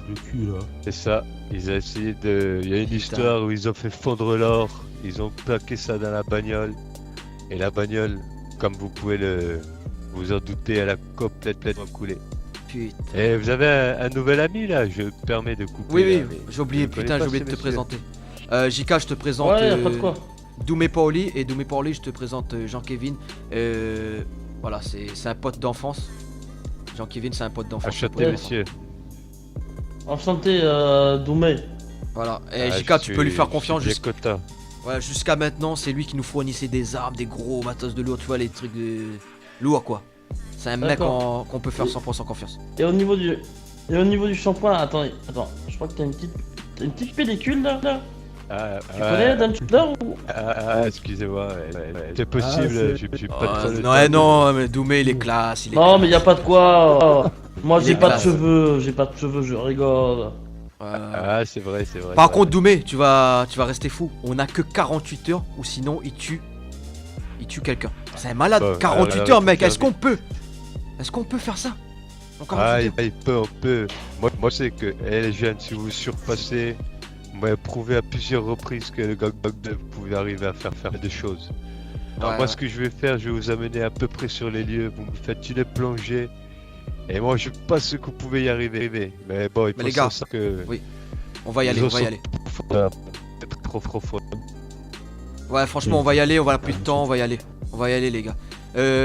Le cul là. C'est ça, ils ont essayé de... Il y a une Putain. histoire où ils ont fait fondre l'or, ils ont plaqué ça dans la bagnole, et la bagnole, comme vous pouvez vous en douter, elle a complètement coulé. Putain. Et vous avez un nouvel ami là, je me permets de couper. Oui, là, mais j'ai oublié, je ne connais putain, pas j'ai oublié ce de te monsieur. présenter. JK, je te présente Ouais, y'a pas de quoi. Doumé Paoli, et Doumé Paoli, je te présente Jean-Kevin. Voilà, c'est un pote d'enfance. Jean-Kevin, c'est un pote d'enfance. Enchanté, un pote d'enfance. monsieur. Enchanté, Doumé. Voilà, et Ah, JK, je tu peux lui suis- faire je confiance. suis bien content. Ouais, jusqu'à maintenant, c'est lui qui nous fournissait des armes, des gros matos de lourd, tu vois, les trucs de lourd quoi. C'est un mec D'accord. qu'on peut faire 100% confiance. Et au niveau du shampoing, attends, je crois que t'as une petite pellicule là. Tu connais Dan Tudor ou... Excusez-moi, c'est possible, je suis pas trop le non, temps. non, mais Doumé, il est classe. Il est Non classe. mais y a pas de quoi. Moi Il j'ai est pas de classe. cheveux, je rigole. Ouais. Ah, c'est vrai, c'est vrai. Par c'est contre, Doumé, tu vas rester fou. On a que 48 heures ou sinon il tue quelqu'un. C'est un malade. Bon, 48 alors, heures, mec. faire Est-ce qu'on peut faire ça en 48 Ah, heures on peut. Moi, c'est que, les jeunes, si vous surpassez, vous m'avez prouvé à plusieurs reprises que le gang de vous pouvez arriver à faire des choses. Alors, Ouais, moi, ouais. ce que je vais faire, je vais vous amener à peu près sur les lieux. Vous me faites une plongée. Et moi, je pense que vous pouvez y arriver. Mais bon, il Mais faut les gars, ça que. oui. On va y aller, les on os va y sont aller. Peut-être trop fort. Ouais, franchement, on va y aller. On va plus de temps. On va y aller. On va y aller, les gars.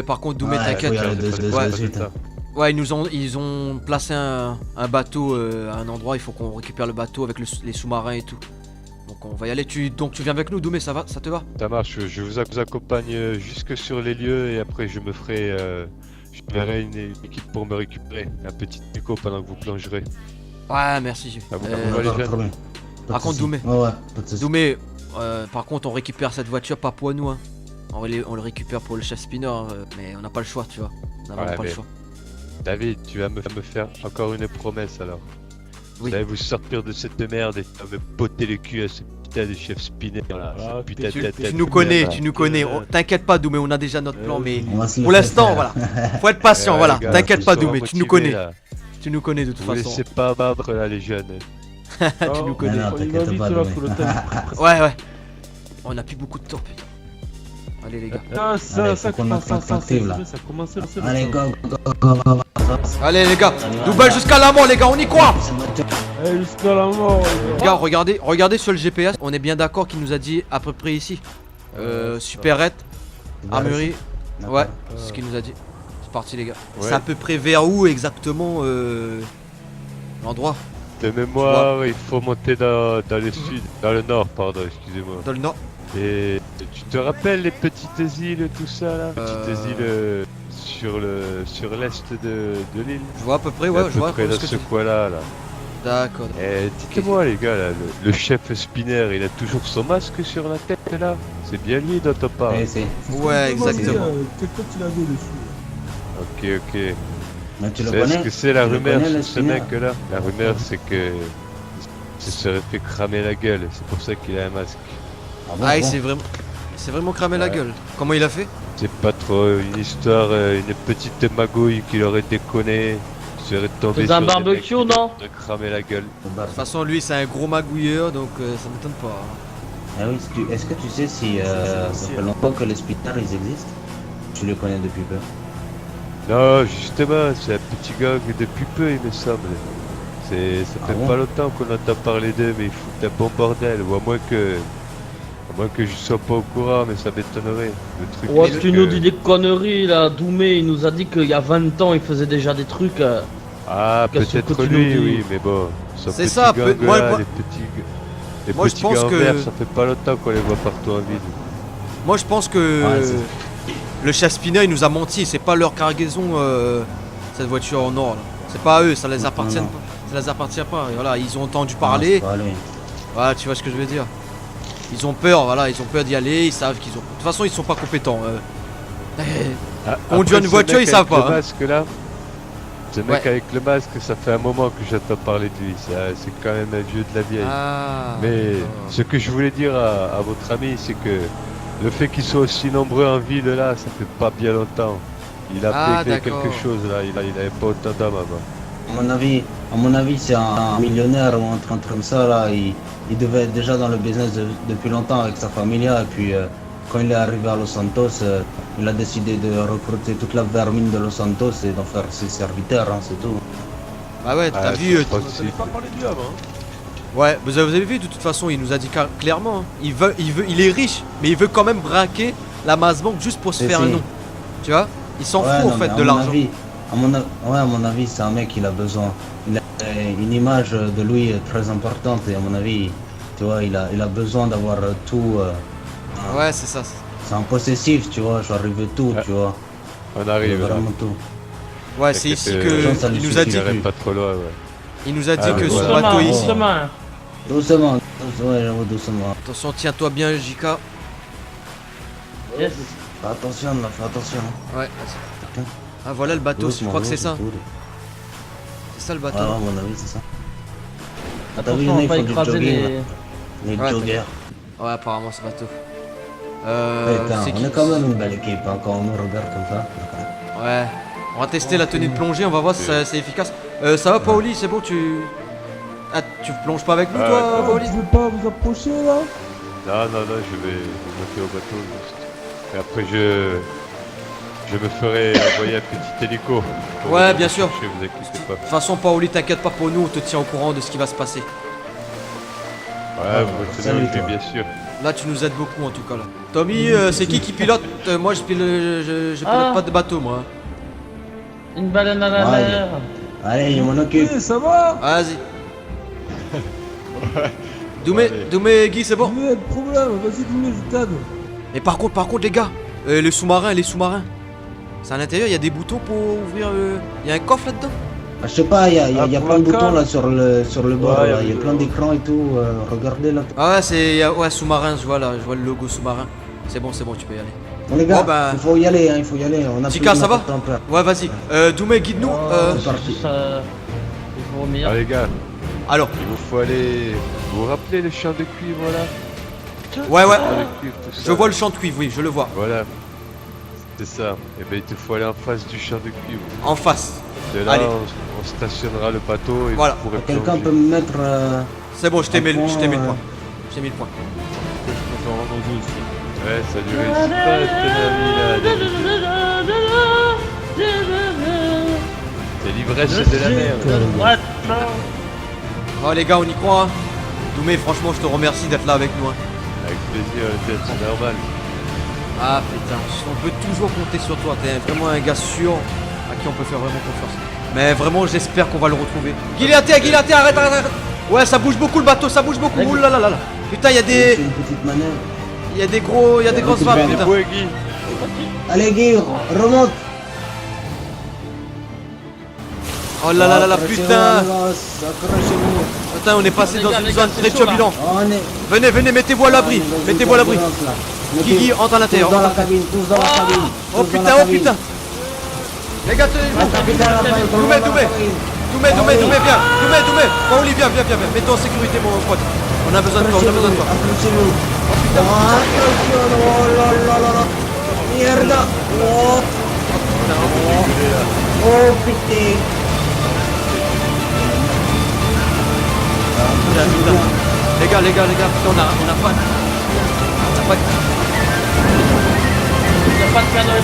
Par contre, Doumé, Ouais, t'inquiète. faut y aller de Ouais. suite, hein. Ouais, ils ont placé un bateau à un endroit, il faut qu'on récupère le bateau avec les sous-marins et tout. Donc on va y aller, donc tu viens avec nous Doumé, ça va, ça te va? Ça marche, je vous accompagne jusque sur les lieux et après je me ferai... je verrai une équipe pour me récupérer. Un petit écho pendant que vous plongerez. Ouais, merci. Ah bon, Euh, les jeunes. Très bien. Pas de Par contre, soucis. Doumé. Ouais, pas de soucis. Doumé, par contre on récupère cette voiture pas pour nous, hein. On le récupère pour le chef spinner, mais on n'a pas le choix, tu vois. On n'a vraiment Ouais, pas le mais- choix. David, tu vas me faire encore une promesse alors. Oui. Vous allez vous sortir de cette merde et tu vas me botter le cul à ce putain de chef spinner là. Ah, ce putain de tu- tête. Tu nous connais, là. tu nous connais. Oh, t'inquiète pas Doumé, on a déjà notre plan, mais On va se le pour faire l'instant, faire. voilà. Faut être patient, Ouais, voilà. les gars, T'inquiète ils pas sont Doumé, tu nous motivés, connais. là. Tu nous connais de toute Vous façon. laissez pas battre là les jeunes. Tu nous connais. Non, On y va t'inquiète vite pas, là, Doumé. faut le temps. Ouais, ouais. On a plus beaucoup de temps, putain. Allez les gars. Ah, ça, Allez, ça faut qu'on commence, mette l'active, là. ça commence, ça commence. Allez, go, go, go, go, go. Allez les gars, Dubaï jusqu'à la mort les gars, on y croit. Allez, jusqu'à la mort, Les gars, regardez sur le GPS, on est bien d'accord qu'il nous a dit à peu près ici. Supérette, armurerie. Ouais, c'est ce qu'il nous a dit. C'est parti les gars. Ouais. C'est à peu près vers où exactement l'endroit? De mémoire, il faut monter dans le sud, dans le nord, pardon, excusez-moi. Dans le nord. Et tu te rappelles les petites îles, tout ça là? Petites îles sur l'est de l'île. Je vois à peu près, À ouais, peu je vois près ce dans que ce tu... coin-là là. D'accord. Et dites-moi les gars, là, le chef spinner, il a toujours son masque sur la tête là? C'est bien lui dont on parle. Ouais, c'est. Ouais, exactement. Quelqu'un tu l'avais dessus. Ok, ok. Mais tu le C'est ce connais? que c'est la Tu le rumeur connais, le sur ce spinner mec là? La rumeur c'est que il se serait fait cramer la gueule, c'est pour ça qu'il a un masque. Ah bon, Ah, bon. c'est vraiment cramé la Ouais. gueule. Comment il a fait? C'est pas trop une histoire, une petite magouille qu'il aurait déconné. Il serait tombé C'est sur un des barbecue, mecs qui non? de cramer la gueule. De toute façon, lui, c'est un gros magouilleur, donc ça m'étonne pas. Hein. Ah oui, est-ce que tu sais si ça fait longtemps que les spinners ils existent? Tu les connais depuis peu. Non, justement, c'est un petit gang depuis peu, il me semble. Ça Ah fait bon? pas longtemps qu'on entend parler d'eux, mais ils foutent un bon bordel. Ou à moins que je sois pas au courant, mais ça m'étonnerait. Le truc, Ouais, c'est tu que- nous dis des conneries là, Doumé, il nous a dit qu'il y a 20 ans il faisait déjà des trucs. Ah, Qu'est-ce que peut-être tu nous lui, dis? oui, mais bon. son C'est petit ça, gang, moi- là, moi- les moi, je petits pense gars en que- vert, ça fait pas longtemps qu'on les voit partout en ville. Moi, je pense que Ouais, c'est- le chef spinner, il nous a menti. C'est pas leur cargaison, cette voiture en or. Là. C'est pas à eux, ça les appartient non. pas. Ça les appartient pas. Et voilà, ils ont entendu Non, parler. c'est pas lui. Voilà, tu vois ce que je veux dire. Ils ont peur, voilà, ils ont peur d'y aller. Ils savent qu'ils ont. De toute façon, ils sont pas compétents. Ah, Conduire après, une voiture, ce mec ils savent avec pas, Le hein. masque là, ce mec Ouais. avec le masque, ça fait un moment que j'entends parler de lui. C'est quand même un vieux de la vieille. Ah. Mais d'accord. ce que je voulais dire à votre ami, c'est que le fait qu'ils soient aussi nombreux en ville là, ça fait pas bien longtemps. Il a Ah, réglé d'accord. quelque chose là, il avait pas autant d'hommes avant. À mon avis, c'est un millionnaire ou un truc comme ça là. Il devait être déjà dans le business depuis longtemps avec sa famille et puis quand il est arrivé à Los Santos, il a décidé de recruter toute la vermine de Los Santos et d'en faire ses serviteurs, hein, c'est tout. Bah ouais, t'as Ah, vu. je crois que On si. t'avait pas parlé de lui avant. Hein. Ouais, vous avez vu, de toute façon, il nous a dit clairement. Hein. Il est riche, mais il veut quand même braquer la masse banque juste pour se Et faire un si. nom. Tu vois? Il s'en Ouais, fout en non, fait mais de l'argent. À mon avis, c'est un mec qui a besoin. Il a une image de lui très importante et à mon avis, tu vois, il a besoin d'avoir tout. Ouais, c'est ça. C'est un possessif, tu vois, j'arrive tout, Ouais. tu vois. On arrive là. Vraiment tout. Ouais, c'est ici que ça lui il nous a suffit, dit. là. Il pas trop loin, ouais. Il nous a dit Ah, que ouais, ce voilà. bateau Doucement, ici. doucement, hein. Doucement, ouais, j'avoue, doucement. Attention, tiens-toi bien, JK. Yes. Fais attention, là, fais attention. Ouais. Ah voilà le bateau, je Doucement, crois que c'est ça. doucement. C'est ça le Ouais, bateau. à mon avis, c'est ça. Ah, t'as vu, il y Attention en a, à ils pas font du écraser jogging, là. les. Les Ouais, joggers. Ouais, apparemment ce bateau. Putain, c'est on qui? est quand même une belle équipe, hein, quand on nous regarde comme ça. Ouais. On va tester la tenue de plongée, on va voir si c'est efficace. Ça va, Paoli, c'est bon, tu. Ah, tu plonges pas avec nous, Ouais. toi, Vous Paoli? pouvez pas vous approcher là? Non, je vais monter au bateau juste. Et après je me ferai envoyer un petit hélico. pour Ouais, venir bien me sûr. chercher, vous inquiétez pas. De toute façon, Paoli, t'inquiète pas pour nous, on te tient au courant de ce qui va se passer. Ouais, vous me salut, tenez au jus, toi. bien sûr. Là, tu nous aides beaucoup en tout cas là. Tommy, c'est qui pilote? Moi, je pilote Ah. pas de bateau, moi. Une baleine à la Ouais. mer. Allez, je m'en occupe. Eh, ça va? Vas-y. Allez. Doumé, Guy, c'est bon. Dis-moi, le problème, vas-y, dis-moi, je t'aide. Et par contre, les gars, les sous-marins. C'est à l'intérieur, il y a des boutons pour ouvrir. Il y a un coffre là-dedans. Ah, je sais pas, il y a pour plein de la boutons cale. là sur le bord, Ouais, là. Il y a plein d'écrans et tout. Regardez là. Ah ouais, ouais, sous-marin, je vois là, je vois le logo sous-marin. C'est bon, tu peux y aller. Bon, les gars, Bon, bah. il faut y aller, hein, il faut y aller. On a Tika, plus ça va de temps à perdre. Ouais, vas-y. Doumé, guide-nous. c'est parti. Ça. Il faut revenir. Ah les gars, Alors, il vous faut aller... Vous vous rappelez le champ de cuivre là? ouais, Le champ de cuivre, tout je ça. vois le champ de cuivre, oui, je le vois. Voilà. C'est ça. Et ben il te faut aller en face du champ de cuivre. En face. De là, Allez. on stationnera le bateau et Voilà. vous pourrez Quelqu'un plonger. peut me mettre. C'est bon, je t'ai mis le point, point. Je t'ai mis le point. Je préfère rendre aux aussi. Ouais, ça ne réussit pas cette vie là. C'est l'ivresse de la mer. Droite. Oh les gars, on y croit. Hein. Doumé, franchement, je te remercie d'être là avec nous. Hein. Avec plaisir, c'est normal. Ah putain, on peut toujours compter sur toi. T'es vraiment un gars sûr à qui on peut faire vraiment confiance. Mais vraiment, j'espère qu'on va le retrouver. Guy, arrête. Ouais, ça bouge beaucoup le bateau, ça bouge beaucoup. Ouh là là là là. Putain, il y a C'est des, une petite manœuvre. il y a des grosses vagues. Allez, Putain. ouais, Guy. Allez, Guy, remonte. Oh là là là là, Accrochez-vous, putain. accrochez-vous. Putain, on est passé dans une zone très turbulente. On est. Venez, mettez-vous à l'abri. Mettez-vous à l'abri. Guigui, entre à l'intérieur. Tous dans la cabine, tous dans la cabine. Oh tous dans putain, la oh cabine. putain. Les gars, tenez. Mon capitaine Raphaël, tout le monde dans la cabine. Doumé, viens. Doumé. Oh, Oli, viens. Mets-toi en sécurité, mon pote. On a besoin de toi, Accrochez-vous. Oh putain. Attention, oh là là là là. Mierda. Oh, oh putain. Putain. Les gars, putain, on a pas. On a pas. Il n'y a pas de piano et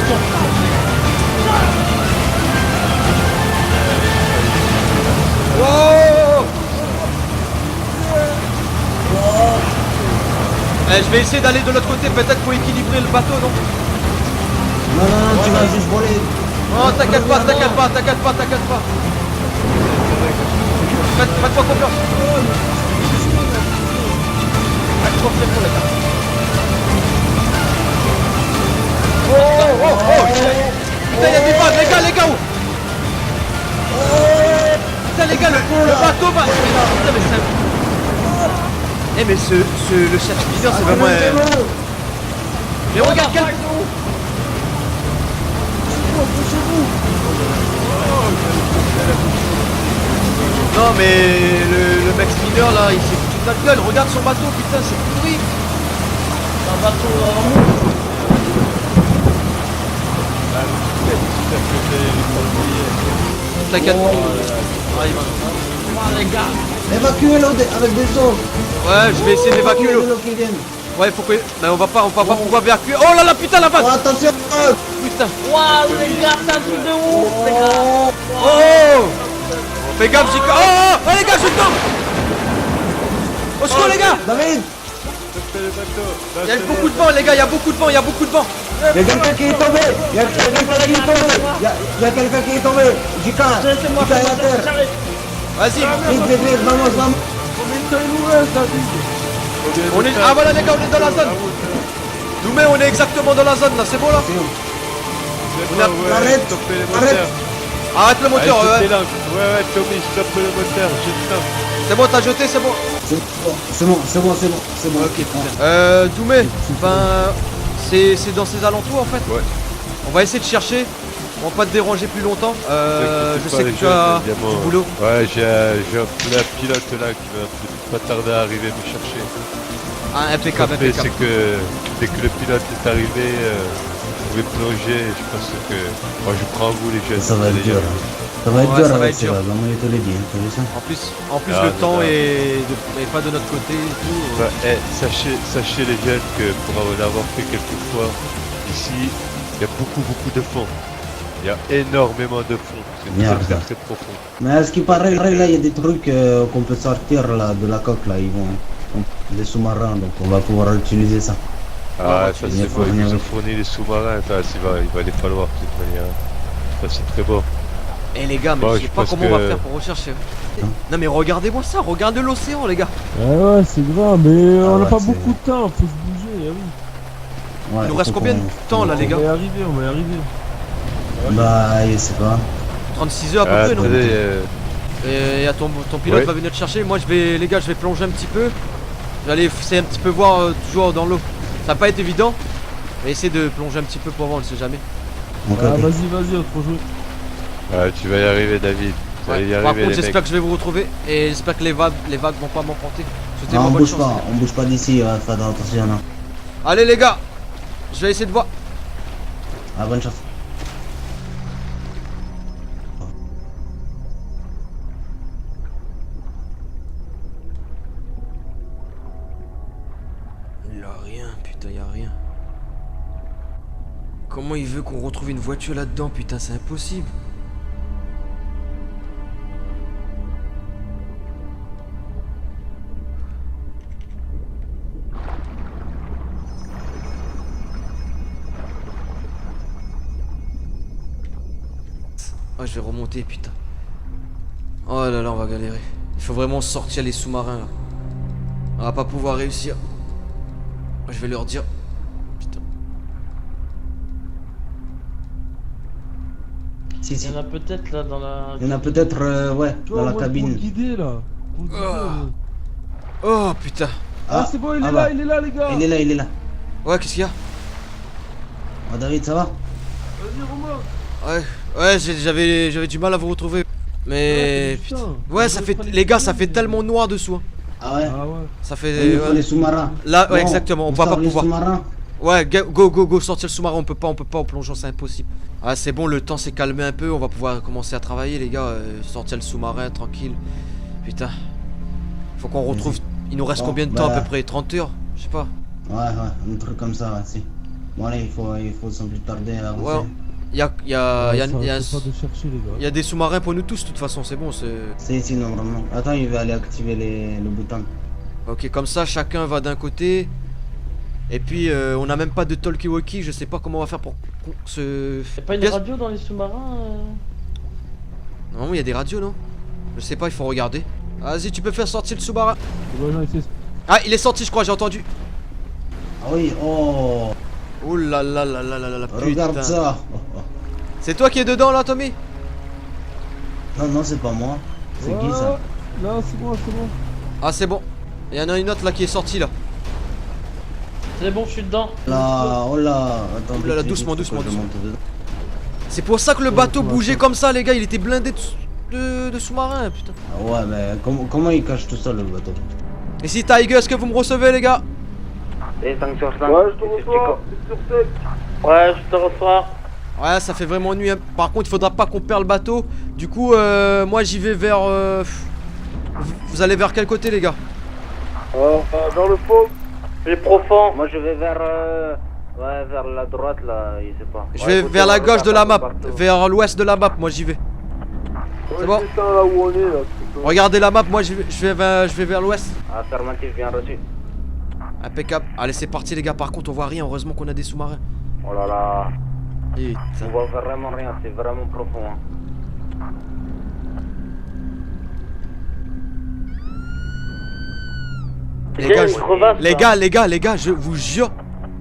Wow. Je vais essayer d'aller de l'autre côté, peut-être pour équilibrer le bateau, non? Non, tu vas juste voler. Non, t'inquiète pas. Faites-moi confiance. Faites-moi confiance, les gars. Oh, putain, y'a des vagues, les gars, où? Putain, les gars, le bateau va. Putain, mais c'est. Eh, mais le certificat, c'est vraiment. Mais regarde, quel. Non, mais le mec spinner là, il s'est foutu de la gueule. Regarde son bateau, putain, c'est pourri. un bateau en rouge. T'inquiète. Ah, les gars. Évacuez l'eau avec des eaux. Ouais, je vais essayer d'évacuer l'eau. qui viennent. Ouais, faut que. Mais on va pas pouvoir évacuer. Oh là là, putain, la Oh, vague. attention. Putain. Waouh, les gars, c'est un truc de ouf, les gars. Oh. Fais gaffe, j'y. Oh, les gars, je tombe. Au secours, les gars. David, Il y a beaucoup de vent, les gars, il y a beaucoup de vent. il y a quelqu'un qui est tombé. Il y a quelqu'un qui est tombé. Il y a quelqu'un qui est tombé. Jika, Laissez-moi Jika est à faire terre. j'arrive. Vas-y. Vite, vamos. Combien de temps il nous reste, David? On est. Ah voilà, les gars, on est dans la zone. Doumé, on est exactement dans la zone là, c'est bon là? Arrête, arrête. Arrête le moteur, ouais. Ouais, Tommy, stoppe le moteur, je stoppe. C'est bon, t'as jeté, c'est bon. C'est bon. Ok, Doumé, ben. C'est dans ces alentours en fait. Ouais. On va essayer de chercher. On va pas te déranger plus longtemps. Je sais que tu as du boulot. Ouais, j'ai un pilote là qui va pas tarder à arriver me chercher. Ah, impeccable, Mais impeccable. c'est que dès que le pilote est arrivé, vous pouvez plonger. Je pense que moi je prends vous les jeunes. Ça va être Allez, dur. Ça va Ouais, être dur ça va avec être dur. ça. Maman, je te l'ai dit, tu as vu ça? En plus Ah, le temps non. est pas de notre côté et tout. Bah, sachez les jeunes que pour l'avoir fait quelques fois, ici, il y a beaucoup de fond. Il y a énormément de fond. C'est Merde. très profond. Mais à ce qui paraît, là, il y a des trucs qu'on peut sortir là, de la coque, là. Ils vont. Des sous-marins, donc on va pouvoir utiliser ça. Ah, ça il y a c'est bon, ils fourni, nous ont oui. fourni les sous-marins, ça, il va les falloir de toute manière. Ça c'est très bon. Eh les gars, mais Bah, je sais je pas pense comment on va que- faire pour rechercher. Non mais regardez-moi ça, regardez l'océan les gars. Ouais, c'est grave, mais Ah on a ouais, pas c'est- beaucoup de temps, faut se bouger, ah oui. Ouais, Il nous reste faut combien de qu'on- temps là les On gars? va y arriver, on va y arriver. Bah, je sais pas. 36 heures à peu près non? attendez, Et à ton pilote Ouais. va venir te chercher. Moi je vais, les gars, je vais plonger un petit peu. Je vais aller essayer un petit peu voir toujours dans l'eau. Ça va pas être évident. Je vais essayer de plonger un petit peu pour voir, on ne sait jamais. Donc, Ah, ok. vas-y, autre jeu. tu vas y arriver, David. Vous allez y Par arriver, contre, les j'espère mecs. que je vais vous retrouver et j'espère que les vagues vont pas m'emporter. Ah, Souhaitez-moi on bonne bouge chance. pas, les gars. on bouge pas d'ici, ouais, faites attention là. Allez les gars, je vais essayer de voir. Ah, bonne chance. Y'a rien, putain, y'a rien. Comment il veut qu'on retrouve une voiture là-dedans, putain, c'est impossible. Oh, je vais remonter, putain. Oh là là, on va galérer. Il faut vraiment sortir les sous-marins là. On va pas pouvoir réussir. Je vais leur dire. Putain. Si, Il si. y en a peut-être là dans la. Il y en a peut-être, ouais, Tu dans vois, la moi, pour le cabine. guider là. Pour le guider, Ah. là. Oh putain. Ah, c'est bon, il est ah là, bah. il est là, les gars. Il est là, il est là. Ouais, qu'est-ce qu'il y a? Oh, David, ça va? Vas-y, Romain. Ouais, j'avais du mal à vous retrouver. Mais putain. putain. Ouais, ça fait, les gars, ça fait tellement noir dessous. Hein. Ah ouais? Ah ouais. Ça Il fait. nous faut les sous-marins. Là, ouais, Bon, exactement, on va sort pas les pouvoir. sous-marins. Ouais, go, sortir le sous-marin, on peut pas en plongeant, c'est impossible. Ah, c'est bon, le temps s'est calmé un peu, on va pouvoir commencer à travailler, les gars. Sortir le sous-marin, tranquille. Putain. Faut qu'on retrouve. Il nous reste Bon, combien de temps à bah. peu près? 30 heures? Je sais pas. Ouais, un truc comme ça, ouais, si. Bon, allez, il faut sans plus tarder à avancer. Ouais. Il y a, Ouais, ça, faut pas de chercher, les gars. y a des sous-marins pour nous tous, de toute façon, c'est bon. C'est ici, normalement. Attends, il va aller activer le bouton. Ok, comme ça, chacun va d'un côté. Et puis, on n'a même pas de talkie-walkie, je sais pas comment on va faire pour se. Y'a pas une Pièce- radio dans les sous-marins Non, il y a des radios, non? Je sais pas, il faut regarder. Vas-y, tu peux faire sortir le sous-marin. Les gens, ils Ah, il est sorti, je crois, j'ai entendu. Ah oui, oh, Oh là là là là là là là, regarde putain. ça. Oh, oh. C'est toi qui es dedans là, Tommy? Non, non, c'est pas moi. C'est qui ça? Là, c'est bon, c'est bon. Ah, c'est bon. Il y en a une autre là qui est sortie là. C'est bon, je suis dedans. Là, oh là, attends. Oh là là, vite, doucement, vite, faut que doucement, je monte dedans. C'est pour ça que le Ouais, bateau ouais, bougeait ouais. comme ça, les gars. Il était blindé de sous-marins, putain. Ah ouais, mais comment il cache tout ça le bateau? Et si Tiger, est-ce que vous me recevez, les gars? Et 5 sur 5. Ouais, je te reçois. Ouais, je te reçois. Ouais, ça fait vraiment nuit. Hein. Par contre, il faudra pas qu'on perde le bateau. Du coup, moi j'y vais vers. Vous allez vers quel côté, les gars? Vers le fond. Les profonds. Moi je vais vers. Ouais, vers la droite là, je sais pas. Je Ouais, vais écoute, vers on la regarde gauche de la un peu map, partout. vers l'ouest de la map. Moi j'y vais. C'est bon. C'est ça là où on est là. Regardez la map. Moi je vais vers l'ouest. Affirmatif, bien reçu. Impeccable. Allez, c'est parti, les gars. Par contre, on voit rien. Heureusement qu'on a des sous-marins. Oh là là, on Putain. voit vraiment rien, c'est vraiment profond. Hein. Les gars, une crevasse, les gars, je vous jure,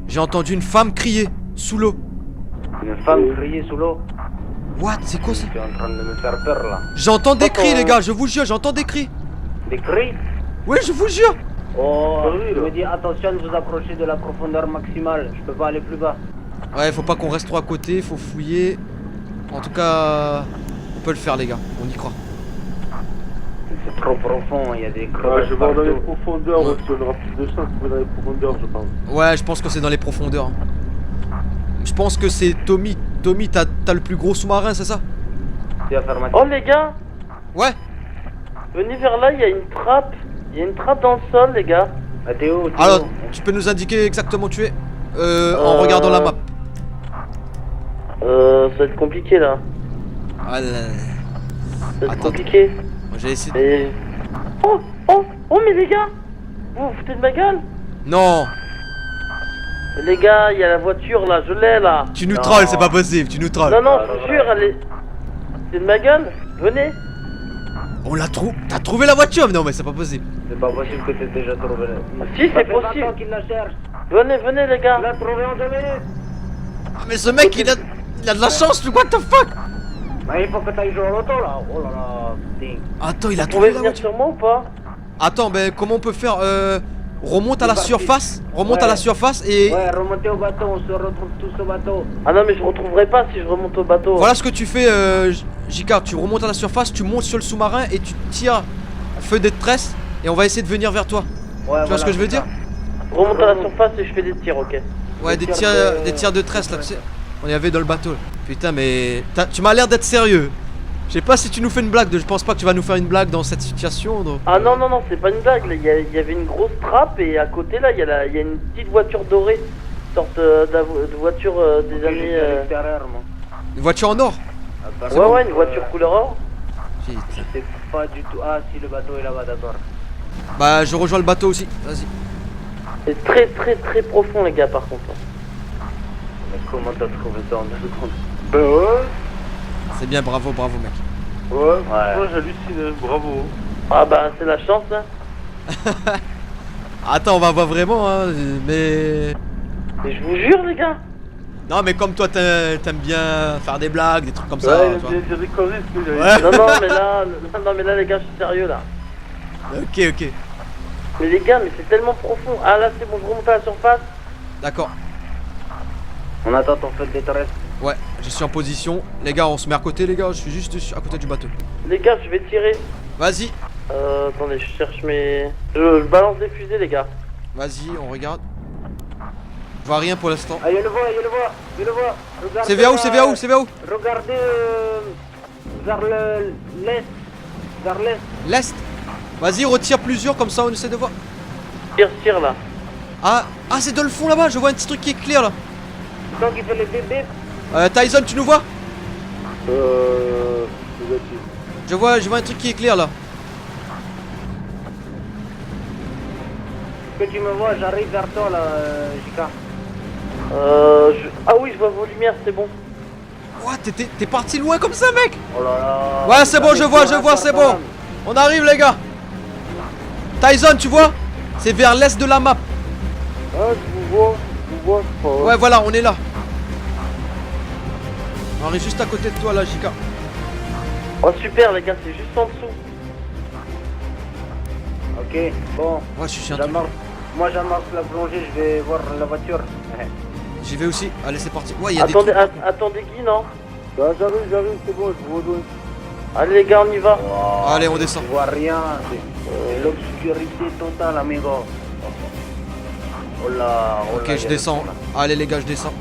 j'ai entendu une femme crier sous l'eau. Une femme criée sous l'eau. What? C'est quoi ça? Tu es en train de me faire peur là. J'entends des cris, les gars. Je vous jure, j'entends des cris. Des cris? Oui, je vous jure. Oh, je me dis attention de vous approcher de la profondeur maximale, je peux pas aller plus bas. Ouais, faut pas qu'on reste trop à côté. Faut fouiller. En tout cas, on peut le faire, les gars. On y croit. C'est trop profond, il y a des Ouais, crevasses je vais voir dans les partout. profondeurs, Ouais. aussi, on aura plus de chance que dans les profondeurs, je pense. Ouais, je pense que c'est dans les profondeurs. Hein. Je pense que c'est Tommy. Tommy, t'as le plus gros sous-marin, c'est ça? C'est affirmatif. Oh les gars, Ouais. venez vers là, il y a une trappe. Il y a une trappe dans le sol, les gars. Ah, t'es où? Alors, tu peux nous indiquer exactement où tu es? En regardant la map. Ça va être compliqué là. Ah là là. Ça va être Attends. compliqué. Moi, j'ai essayé. Et... Oh mais les gars, vous vous foutez de ma gueule? Non. Les gars, il y a la voiture là, je l'ai là. Tu nous Non. trolls, c'est pas possible. Tu nous trolls. Non, non, je vous jure, elle est... C'est de ma gueule. Venez. On l'a trouvé. T'as trouvé la voiture? Mais non, mais c'est pas possible. C'est pas possible que t'aies déjà trouvé. Si, Ça c'est fait 20 possible. ans qu'il la cherche. Venez, venez les gars. Il l'a trouvé en 2 minutes. Ah, mais ce mec, il a de la chance, what the fuck? Mais il faut que t'ailles jouer au loto là. Oh là là, putain. Attends, il a Vous trouvé pouvez la venir voiture. sur moi ou pas? Attends, ben comment on peut faire remonte à la C'est parti. surface. Remonte à Ouais. la surface et Ouais, remontez au bateau, on se retrouve tous au bateau. Ah non mais je retrouverai pas si je remonte au bateau. voilà ce que tu fais, JK. Tu remontes à la surface, tu montes sur le sous-marin et tu tires feu des tresses et on va essayer de venir vers toi. Ouais, Tu vois ce que je veux dire? Remonte à la surface et je fais des tirs, ok. Ouais, Des des tirs tirs, de- des tirs de tresse là, tu sais. On y avait dans le bateau. Putain, mais tu m'as l'air d'être sérieux. Je sais pas si tu nous fais une blague. Je pense pas que tu vas nous faire une blague dans cette situation. Donc. Ah non, non, non, c'est pas une blague. Là, il y avait une grosse trappe et à côté là, il y a une petite voiture dorée. Une sorte de voiture des J'étais années. à l'extérieur, moi. Une voiture en or. Attends, Ouais, ouais, une voiture couleur or. Je sais pas du tout. Ah, si le bateau est là-bas, d'accord. Bah, je rejoins le bateau aussi. Vas-y. C'est très, très, très profond, les gars, par contre. Mais comment t'as trouvé ça en 2 secondes? Ben ouais, C'est bien, bravo, bravo, mec. ouais, moi j'hallucine, bravo. Ah bah, c'est la chance, hein. Attends, on va voir vraiment, hein. Mais. Mais je vous jure, les gars. Non, mais comme toi, t'aimes bien faire des blagues, des trucs comme ça. Ouais, il tu vois. aime bien dire des conneries, ce que j'avais Ouais. Non, non, mais là, non, mais là, les gars, je suis sérieux là. Ok, ok. Mais les gars, mais c'est tellement profond. Ah là, c'est bon, je remonte à la surface. D'accord. On attend ton feu de détresse. Ouais, je suis en position. Les gars, on se met à côté, les gars. Je suis juste à côté du bateau. Les gars, je vais tirer. Vas-y, Attendez, je cherche mes. Je balance des fusées, les gars. vas-y, on regarde. Je vois rien pour l'instant. Ah, il le voit, il le voit, il le voit. Regardez, C'est vers où, c'est vers où, c'est vers où? Regardez vers l'est. Vers l'est. L'est. Vas-y, retire plusieurs, comme ça on essaie de voir. Tire là. Ah, c'est dans le fond là-bas, je vois un petit truc qui est clair là. C'est toi qui fais les bébés. Tyson, tu nous vois? Négatif. Je vois un truc qui est clair là. Que tu me vois, j'arrive vers toi là, JK. Ah oui, je vois vos lumières, c'est bon. Ouah, t'es parti loin comme ça, mec. Oh là là. Ouais, c'est bon, je vois, c'est bon. On arrive, les gars. Tyson, tu vois? C'est vers l'est de la map. Ah, je vous vois, c'est pas Ouais, voilà, on est là. On arrive juste à côté de toi là, JK. Oh super, les gars, c'est juste en dessous. Ok, bon. Ouais, je suis un truc. Moi j'amorce la plongée, je vais voir la voiture. J'y vais aussi. Allez, c'est parti. Ouais, il y a des Attendez, trucs. attendez, Guy, non? Bah, j'arrive, c'est bon, je vous rejoins. Allez, les gars, on y va. Allez, on descend. Je vois rien, c'est l'obscurité totale, amigo. Oh là, oh Ok, là, je il y a descends. le fond, Allez, les gars, je descends.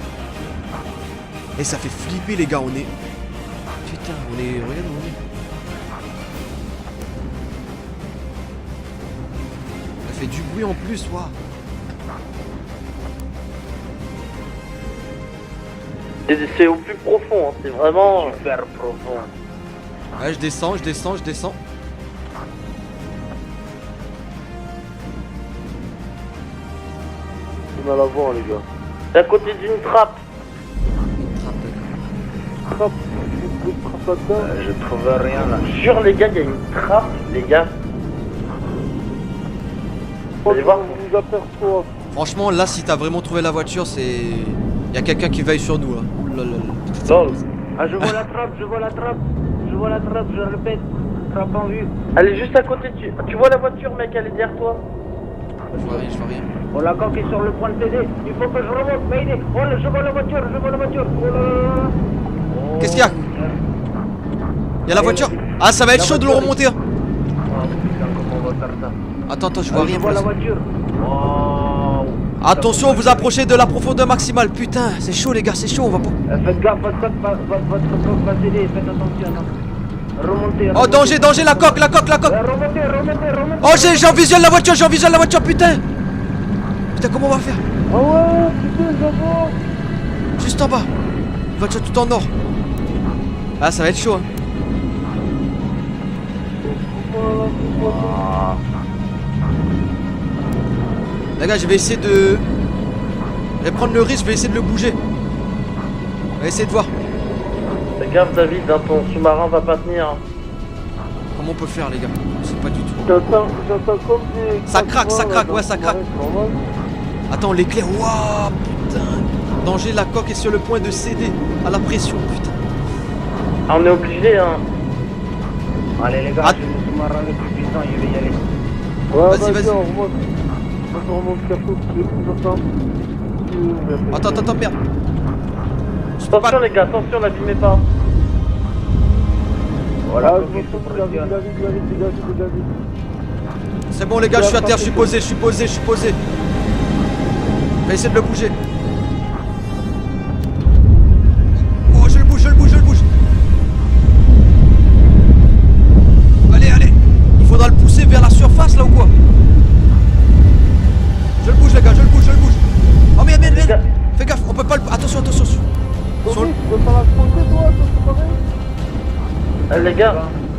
Et ça fait flipper, les gars. On est. Putain, on est. Regarde où on est. Ça fait du bruit en plus, waouh. C'est au plus profond, hein, c'est vraiment. là. Super profond. Ouais, je descends. J'ai mal à voir, les gars. C'est à côté d'une trappe. Trappe là-dedans. Je trouve rien là. Je jure, les gars, il y a une trappe, les gars. Vous allez voir. On vous aperçoit. Franchement, là, si t'as vraiment trouvé la voiture, c'est. Y a quelqu'un qui veille sur nous, là. Ouh là là là. Non. Ah, je vois la trappe, je vois la trappe. Je vois la trappe, je répète. Trappe en vue. Elle est juste à côté, tu vois la voiture, mec, elle est derrière toi. Je vois rien. Oh, la coque est sur le point de céder. Il faut que je remonte, Mayday. Oh là, je vois la voiture, je vois la voiture. Oh là là là. Oh. Qu'est-ce qu'il y a? Y'a la voiture. Ah, ça va être La chaud de le voiture. remonter. hein. Oh putain, comment on va faire ça? Attends, je vois rien Je pour vois la l'instant. voiture. Oh. Attention, vous approchez de la profondeur maximale. Putain, c'est chaud, les gars, c'est chaud. On va pas. Faites gaffe, votre coque va céder, faites attention. Hein. Remontez. Oh, danger, la coque. Remontez. Oh, j'en visionne la voiture, putain. Putain, comment on va faire? Ah ouais, putain, j'avance. Juste en bas. Une voiture tout en or. Ah, ça va être chaud, hein. Les gars, je vais essayer de. Je vais prendre le risque, je vais essayer de le bouger. On va essayer de voir. fais gaffe David, hein, ton sous-marin va pas tenir. Comment on peut faire les gars? Je sais pas du tout. J'entends comme des... Ça craque, ça craquements, craque, là, ouais, dans ça le craque. sous-marin, c'est normal. Attends, l'éclair, waouh, putain. Danger, la coque est sur le point de céder à la pression, putain. Ah, on est obligé, hein. Allez les gars, Ah. j'ai le sous-marin le plus puissant, je vais y aller. Ouais, Vas-y, vas-y. on remonte. On remonte capot, j'entends. Attends, merde. Je peux Attention pas... les gars, attention, n'abîmez pas. Voilà, Ah, ok, je je m'entends, pressionne. dégagez. C'est bon les gars, je suis à terre, je suis posé. Je vais essayer de le bouger. Oh, je le bouge. Allez. Il faudra le pousser vers la surface là ou quoi? Je le bouge les gars, je le bouge. Oh merde. Fais gaffe, on peut pas le... Attention. Tommy, tu peux pas l'affronter toi, ton sous-marin? Les gars,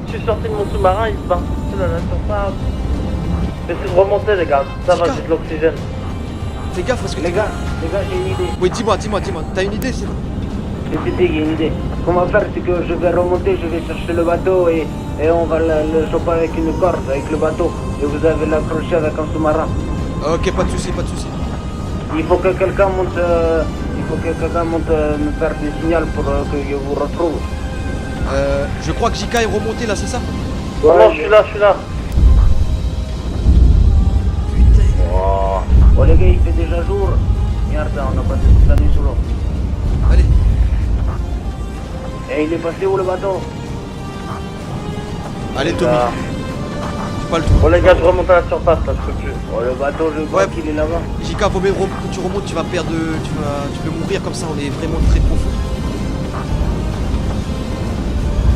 je suis sorti de mon sous-marin, il se bat dans la surface. Essayez de remonter les gars, ça va, Chica. j'ai de l'oxygène. Fais gaffe parce que... Les gars, j'ai une idée. Oui, dis-moi. T'as une idée, c'est bon? J'ai une idée. Ce qu'on va faire, c'est que je vais remonter, je vais chercher le bateau et on va le choper avec une corde, avec le bateau. Et vous allez l'accrocher avec un sous-marin. Ok, pas de soucis. Il faut que quelqu'un monte, me faire des signaux pour que je vous retrouve. Je crois que Jika est remonté là, c'est ça? Non, je suis là. Oh les gars, il fait déjà jour. Merde, on a passé toute la nuit sous l'eau. Allez. Et il est passé où le bateau? Allez Tommy. J'ai pas le Bon tour. les gars, je remonte à la surface là, je peux plus. Oh le bateau, je crois Ouais. qu'il est là-bas. Jika, vaut mieux que tu remontes, tu vas perdre... Tu peux mourir comme ça, on est vraiment très profond.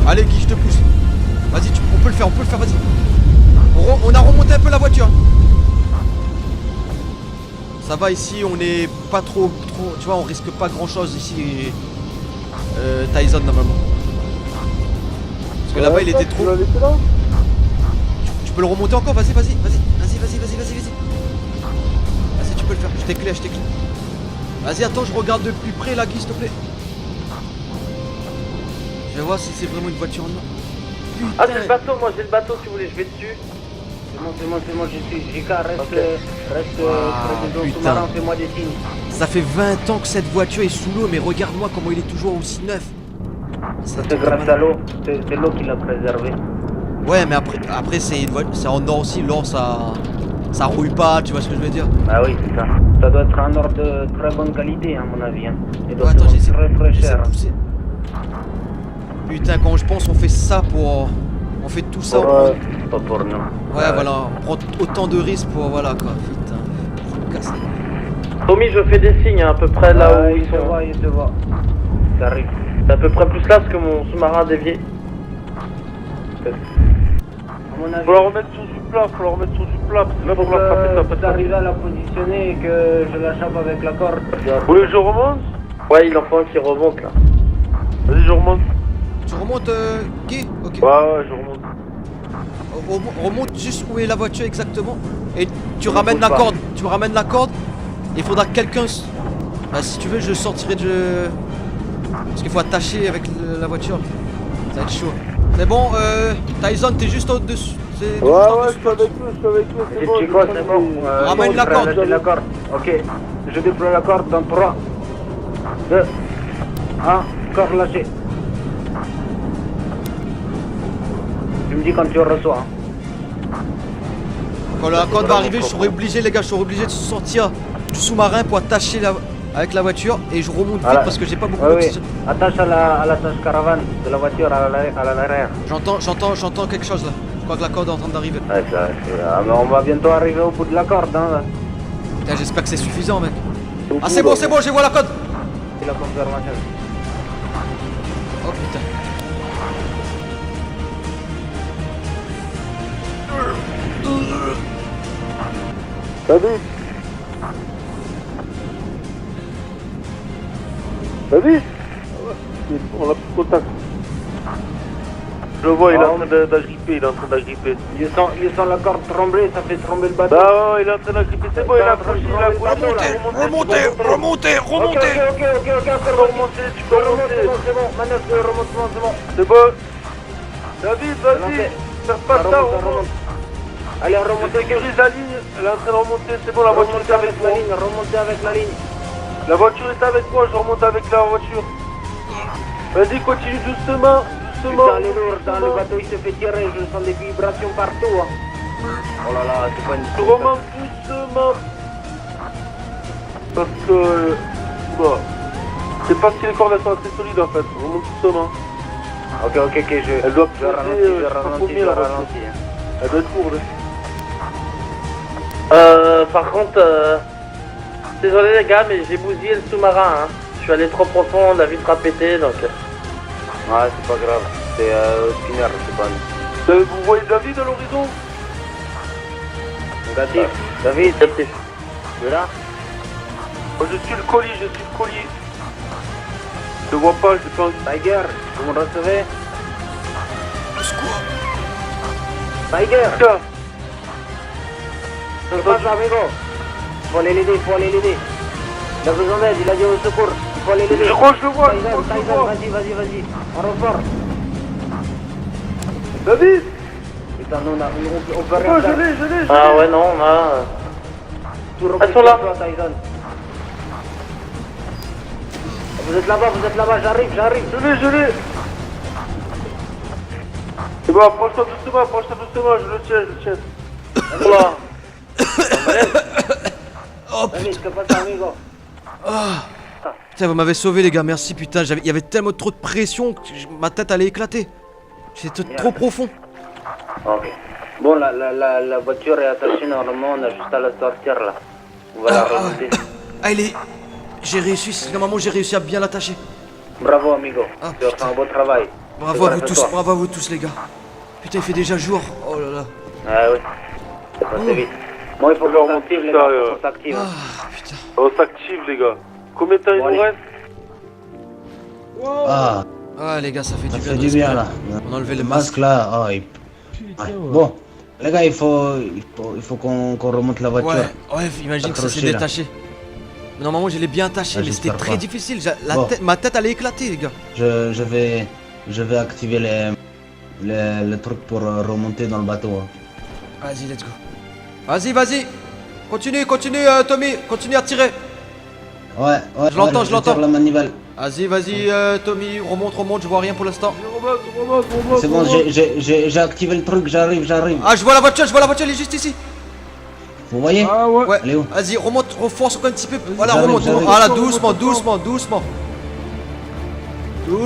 Allez Guy, je te pousse. Vas-y, on peut le faire, vas-y. On a remonté un peu la voiture. Ça va ici, on est pas trop... Tu vois, on risque pas grand-chose ici. Tyson normalement. Parce que là-bas il était trop... Tu l'as laissé là? Tu peux le remonter encore, vas-y. Vas-y, tu peux le faire, je t'éclaire. Vas-y, attends, je regarde de plus près là, Guy, s'il te plaît. Je vais voir si c'est vraiment une voiture en or. Ah, j'ai le bateau, moi j'ai le bateau si vous voulez, je vais dessus. C'est bon, je suis. JK, reste Ok. près de ton putain. sous-marin, fais-moi des signes. Ça fait 20 ans que cette voiture est sous l'eau, mais regarde-moi comment il est toujours aussi neuf. Ça C'est grâce à l'eau, c'est l'eau qui l'a préservé. Ouais, mais après c'est une voiture, c'est en or aussi, l'or ça rouille pas, tu vois ce que je veux dire? Ah oui, c'est ça. Ça doit être un or de très bonne qualité, à mon avis. Hein. Il doit Ouais, attends, se j'essaie vendre très j'essaie cher. de pousser. Putain, quand je pense on fait ça pour... On fait tout ça, Pas pour nous. Ouais, voilà, on prend autant de risques pour... Voilà quoi, putain, ça me casse les couilles. Tommy, je fais des signes hein, à peu près là où il ils te sont. voit, il te voit. Ça arrive. C'est à peu près plus là parce que mon sous-marin a dévié. À mon avis, Faut la remettre sur du plat, parce que là faut pour la frapper, ça va que pas tu arrives à la positionner et que je la chope avec la corde. Vous voulez que je remonte? Ouais, il en faut un qui remonte là. Vas-y, je remonte. Tu remontes, Guy? Ok. Ouais, je remonte. Remonte juste où est la voiture exactement. Et tu Ne ramènes bouge la pas. corde. Tu ramènes la corde. Il faudra que quelqu'un... Bah, si tu veux, je sortirai de... Parce qu'il faut attacher avec la voiture. Ça va être chaud. C'est bon, Tyson, t'es juste au-dessus. Ouais, je suis avec eux, c'est C'est bon. Chico, c'est bon. Ramène je la vais corde. lâcher la corde. Ok. Je déploie la corde dans 3, 2, 1, corde lâchée. Tu me dis quand tu reçois. Hein. Quand la corde va arriver, je serai obligé, les gars, je serai obligé de sortir du sous-marin pour attacher avec la voiture. Et je remonte vite Voilà. parce que j'ai pas beaucoup Oui, d'oxygène. Attache à la tâche caravane de la voiture à l'arrière. J'entends quelque chose là. Je crois que la corde est en train d'arriver. Ouais, mais on va bientôt arriver au bout de la corde. Hein. Putain, j'espère que c'est suffisant, mec. Ah, c'est bon, je vois la corde. C'est la confirmation. Oh putain. David. David. On a plus de contact. le vois, il est Ah, en train d'agripper, il est en train d'agripper. Je sens la corde trembler, ça fait trembler le bateau. Bah ouais, il est en train d'agripper, c'est bon, il a accroché, il a accroché. Remontez, Ok, encore remonter, tu peux remonter. C'est bon, manœuvre de remontement, c'est bon. C'est bon. David, vas-y, perds pas de Ça temps, remonte. Allez, Je remontez. sécurise la ligne, elle est en train de remonter, c'est bon, la voiture est avec moi. Remontez avec la ligne. La voiture est avec moi, je remonte avec la voiture. Vas-y, continue doucement, doucement. Putain, les lourds, dans le bateau, il se fait tirer, je sens des vibrations partout. Hein. Oh là là, c'est pas une Je remonte doucement. Parce que... Bah, c'est parce que les cordes elles sont assez solides en fait, je remonte doucement. Ok, Elle doit je ralentis, peser, je je sais pas ralentis, combien, je la voiture. ralentis. Hein. Elle doit être lourde. Par contre, désolé les gars, mais j'ai bousillé le sous-marin. Hein. Je suis allé trop profond, la vitre a pété, donc. Ouais, c'est pas grave, c'est spinner, c'est pas nous. Vous voyez David à l'horizon? Négatif, David, Négatif. tu es là? Moi je suis le colis, Je te vois pas, j'ai pas envie. Tiger, vous me recevez? Tiger, Tiens, c'est pas ça, amigo. Faut aller l'aider, Il a besoin d'aide, il a dit au secours. Il faut aller l'aider. je crois que je le vois, Tyson, vas-y. On repart. David. Putain, nous, on peut Oh, rien je faire. l'ai. Ah ouais, non, on a. Tout Elles sont là. toi, Tyson. Vous êtes là-bas, j'arrive. Je l'ai. C'est bon, approche-toi doucement, je le tiens. Oula. Oh David, que passe, amigo? putain, vous m'avez sauvé les gars, merci putain. Il y avait tellement trop de pression que ma tête allait éclater. C'était trop profond. Ok. Bon, la voiture est attachée normalement, on a juste à la sortir là. On va la remonter. Ah, j'ai réussi, normalement j'ai réussi à bien l'attacher. Bravo, amigo. Ah, Tu as fait un beau travail. Bravo à C'est vous grâce tous les gars. Putain, il fait déjà jour. Oh là là. Ah oui. C'est passé vite. Bon, il faut Alors, qu'on on s'active, fait les ça, gars. Il faut qu'on s'active. Ah putain. On s'active les gars. Combien de temps il Bon, nous allez. reste? Ah, Ah les gars, ça fait ça du bien. fait de du bien respirer. là. On a enlevé Le le masque. masque là, ah, ouais. Bon, les gars, il faut qu'on remonte la voiture. Ouais, imagine que ça s'est Accroché, là. détaché. Mais normalement, je l'ai bien attaché, Ah, mais c'était j'espère très pas. difficile. Bon. Ma tête allait éclater, les gars. Je vais activer le truc pour remonter dans le bateau. Hein. Vas-y, let's go. Vas-y. Continue, Tommy. Continue à tirer. Ouais, Je l'entends, ouais, je l'entends. tire la manivelle. Vas-y, Tommy. Remonte, je vois rien pour l'instant. C'est bon, j'ai activé le truc, j'arrive. Ah, je vois la voiture, elle est juste ici. Vous voyez? Ah ouais. Ouais. Elle est où? Vas-y, remonte, reforce encore un petit peu. Voilà, J'arrive, remonte. j'arrive. Voilà, doucement.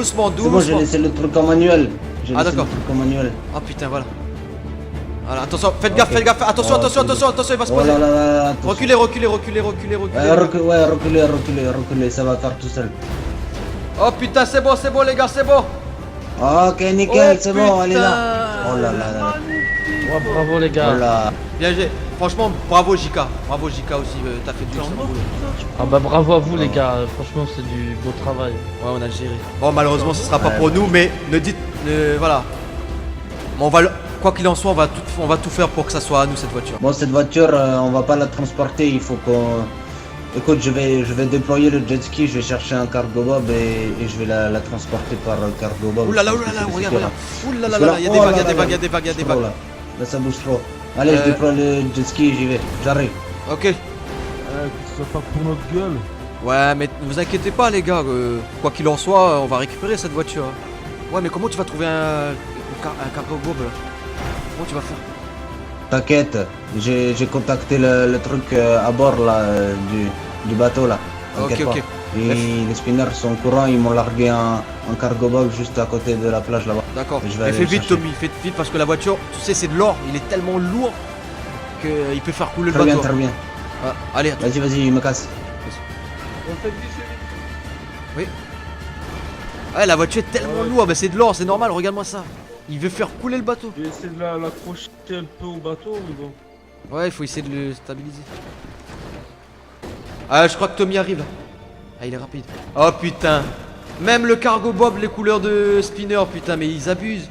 C'est bon, j'ai laissé le truc en manuel. J'ai Ah, laissé d'accord. le truc en manuel. Ah putain, voilà. Voilà, faites gaffe. Attention, il va se Oh poser. là là là, attention. Reculez. Reculez, ça va faire tout seul. Oh putain, c'est bon les gars, c'est bon. Ok, nickel, Oh, c'est bon, elle est là. putain. Oh là là là. Ouais, bravo les Oh gars. là. Bien joué. Franchement, bravo JK. Bravo JK aussi, t'as fait du excellent boulot. Ah bah bravo à vous les gars, franchement c'est du beau travail. Ouais, on a géré. Bon, malheureusement, ce sera pas pour nous, mais voilà. Mais quoi qu'il en soit, on va tout faire pour que ça soit à nous cette voiture. Bon, cette voiture, on va pas la transporter, il faut qu'on... Écoute, je vais déployer le jet ski, je vais chercher un cargo bob et je vais la transporter par cargo bob. Oulala, regarde. Oulala, il y a des vagues. Là, ça bouge trop. Allez, je déploie le jet ski et j'y vais. J'arrive. Ok. Que ça pas pour notre gueule. Ouais, mais ne vous inquiétez pas, les gars. Quoi qu'il en soit, on va récupérer cette voiture. Ouais, mais comment tu vas trouver un cargo bob là? Comment tu vas faire? T'inquiète, j'ai contacté le truc à bord là, du bateau là. T'inquiète Ok. pas. Et les spinners sont au courant, ils m'ont largué un cargo bob juste à côté de la plage là-bas. D'accord. Je vais Mais aller fais le vite, chercher. Tommy. Fais vite parce que la voiture, tu sais, c'est de l'or. Il est tellement lourd qu'il peut faire couler le Très bien, bateau. très bien. Ah, allez, attends. Vas-y, je me casse. Ouais, la voiture est tellement lourde. Mais c'est de l'or, c'est normal. Regarde-moi ça. Il veut faire couler le bateau. J'ai essayé de l'accrocher un peu au bateau, mais bon. Ouais, il faut essayer de le stabiliser. Ah, je crois que Tommy arrive là. Ah, il est rapide. Oh putain. Même le cargo bob, les couleurs de spinner, putain, mais ils abusent.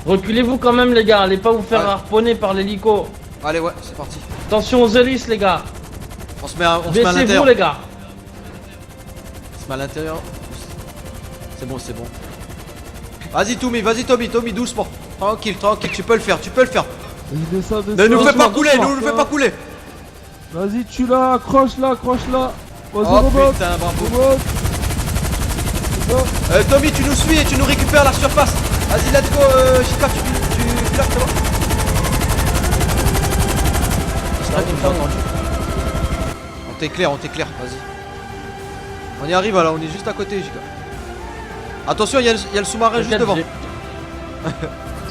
Reculez-vous quand même les gars, allez pas vous faire Ouais. harponner par l'hélico. Allez, ouais, c'est parti. Attention aux hélices les gars. On se met à Baissez-vous l'intérieur. les gars. On se met à l'intérieur. C'est bon, c'est bon. Vas-y, Tommy, doucement. Tranquille, tu peux le faire, Descends, Ne descends. nous fais pas doucement, couler, doucement. ne nous fais pas couler. Vas-y, tue-la, accroche-la, accroche-la. Vas-y, Oh remonte. putain, bravo. Remonte. Tommy, tu nous suis et tu nous récupères la surface. Vas-y, let's go, Chica, tu lâches, c'est bon. Ah, tu me fais entendu. On t'éclaire, vas-y. On y arrive là, on est juste à côté, Chica. Attention, il y a le sous-marin juste T'inquiète, devant.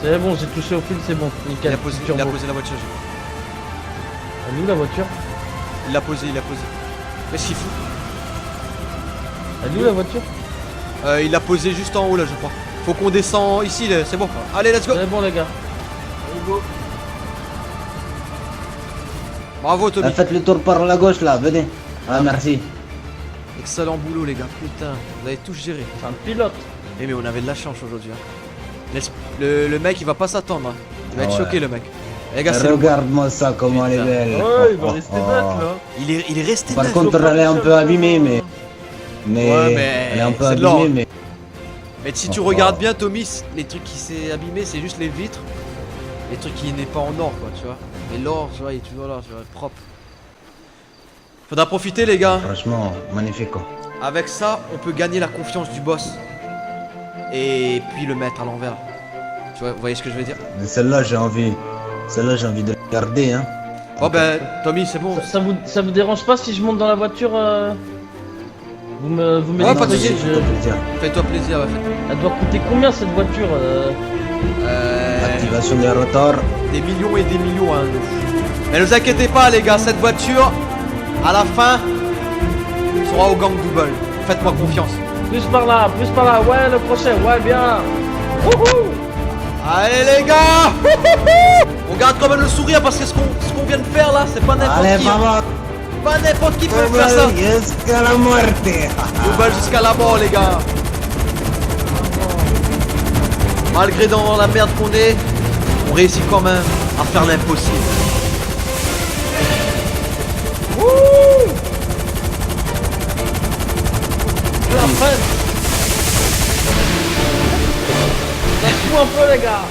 C'est bon, j'ai touché au fil, c'est bon. Il Nickel. a posé Turbo. la voiture, Chica. Elle est où la voiture? Il l'a posé. Qu'est-ce qu'il fout? Elle est où la voiture? Il l'a posé juste en haut là, je crois. Faut qu'on descend ici, là, c'est bon. Allez, let's go. C'est bon les gars. Bravo, Tommy. Faites le tour par la gauche là, venez. Ah, merci. Excellent boulot, les gars. Putain, vous avez tout géré. C'est un pilote. Mais on avait de la chance aujourd'hui. Le mec, il va pas s'attendre. Hein. Il va être Ouais. choqué, le mec. Les gars, c'est Regarde-moi ça, comment elle est Putain. belle. Ouais, il va Oh, rester oh, net oh. là. il est resté Par neuf. contre, elle est un peu abîmée, mais. Ouais, mais elle est un peu c'est de l'or. abîmée, mais. Mais si tu Oh, regardes oh. bien, Tommy, les trucs qui s'est abîmé, c'est juste les vitres. Les trucs qui n'est pas en or, quoi, tu vois. Mais l'or, tu vois, il est toujours là, tu vois, propre. Faudra profiter, les gars. Franchement, magnifique quoi. Avec ça, on peut gagner la confiance du boss. Et puis le mettre à l'envers. Tu vois, vous voyez ce que je veux dire? Mais celle-là, j'ai envie. Celle-là, j'ai envie de la garder, hein. Bon ben, Tommy, c'est bon. Ça vous dérange pas si je monte dans la voiture Vous me Ah, dites pas de que soucis. je- Fais-toi plaisir, ouais, Elle doit coûter combien cette voiture Activation des rotors. des millions et des millions, hein. Mais ne vous inquiétez pas, les gars, cette voiture, à la fin, sera au gang double. Faites-moi confiance. Plus par là, ouais le prochain, ouais bien. Wouhou. Allez, les gars. On garde quand même le sourire parce que ce qu'on vient de faire là, c'est pas n'importe Allez, qui. Hein. vamos. Pas n'importe qui peut faire ça. Jusqu'à la muerte. Double jusqu'à la mort, les gars. Malgré dans la merde qu'on est, on réussit quand même à faire l'impossible. La freine. Ça fout un peu les gars.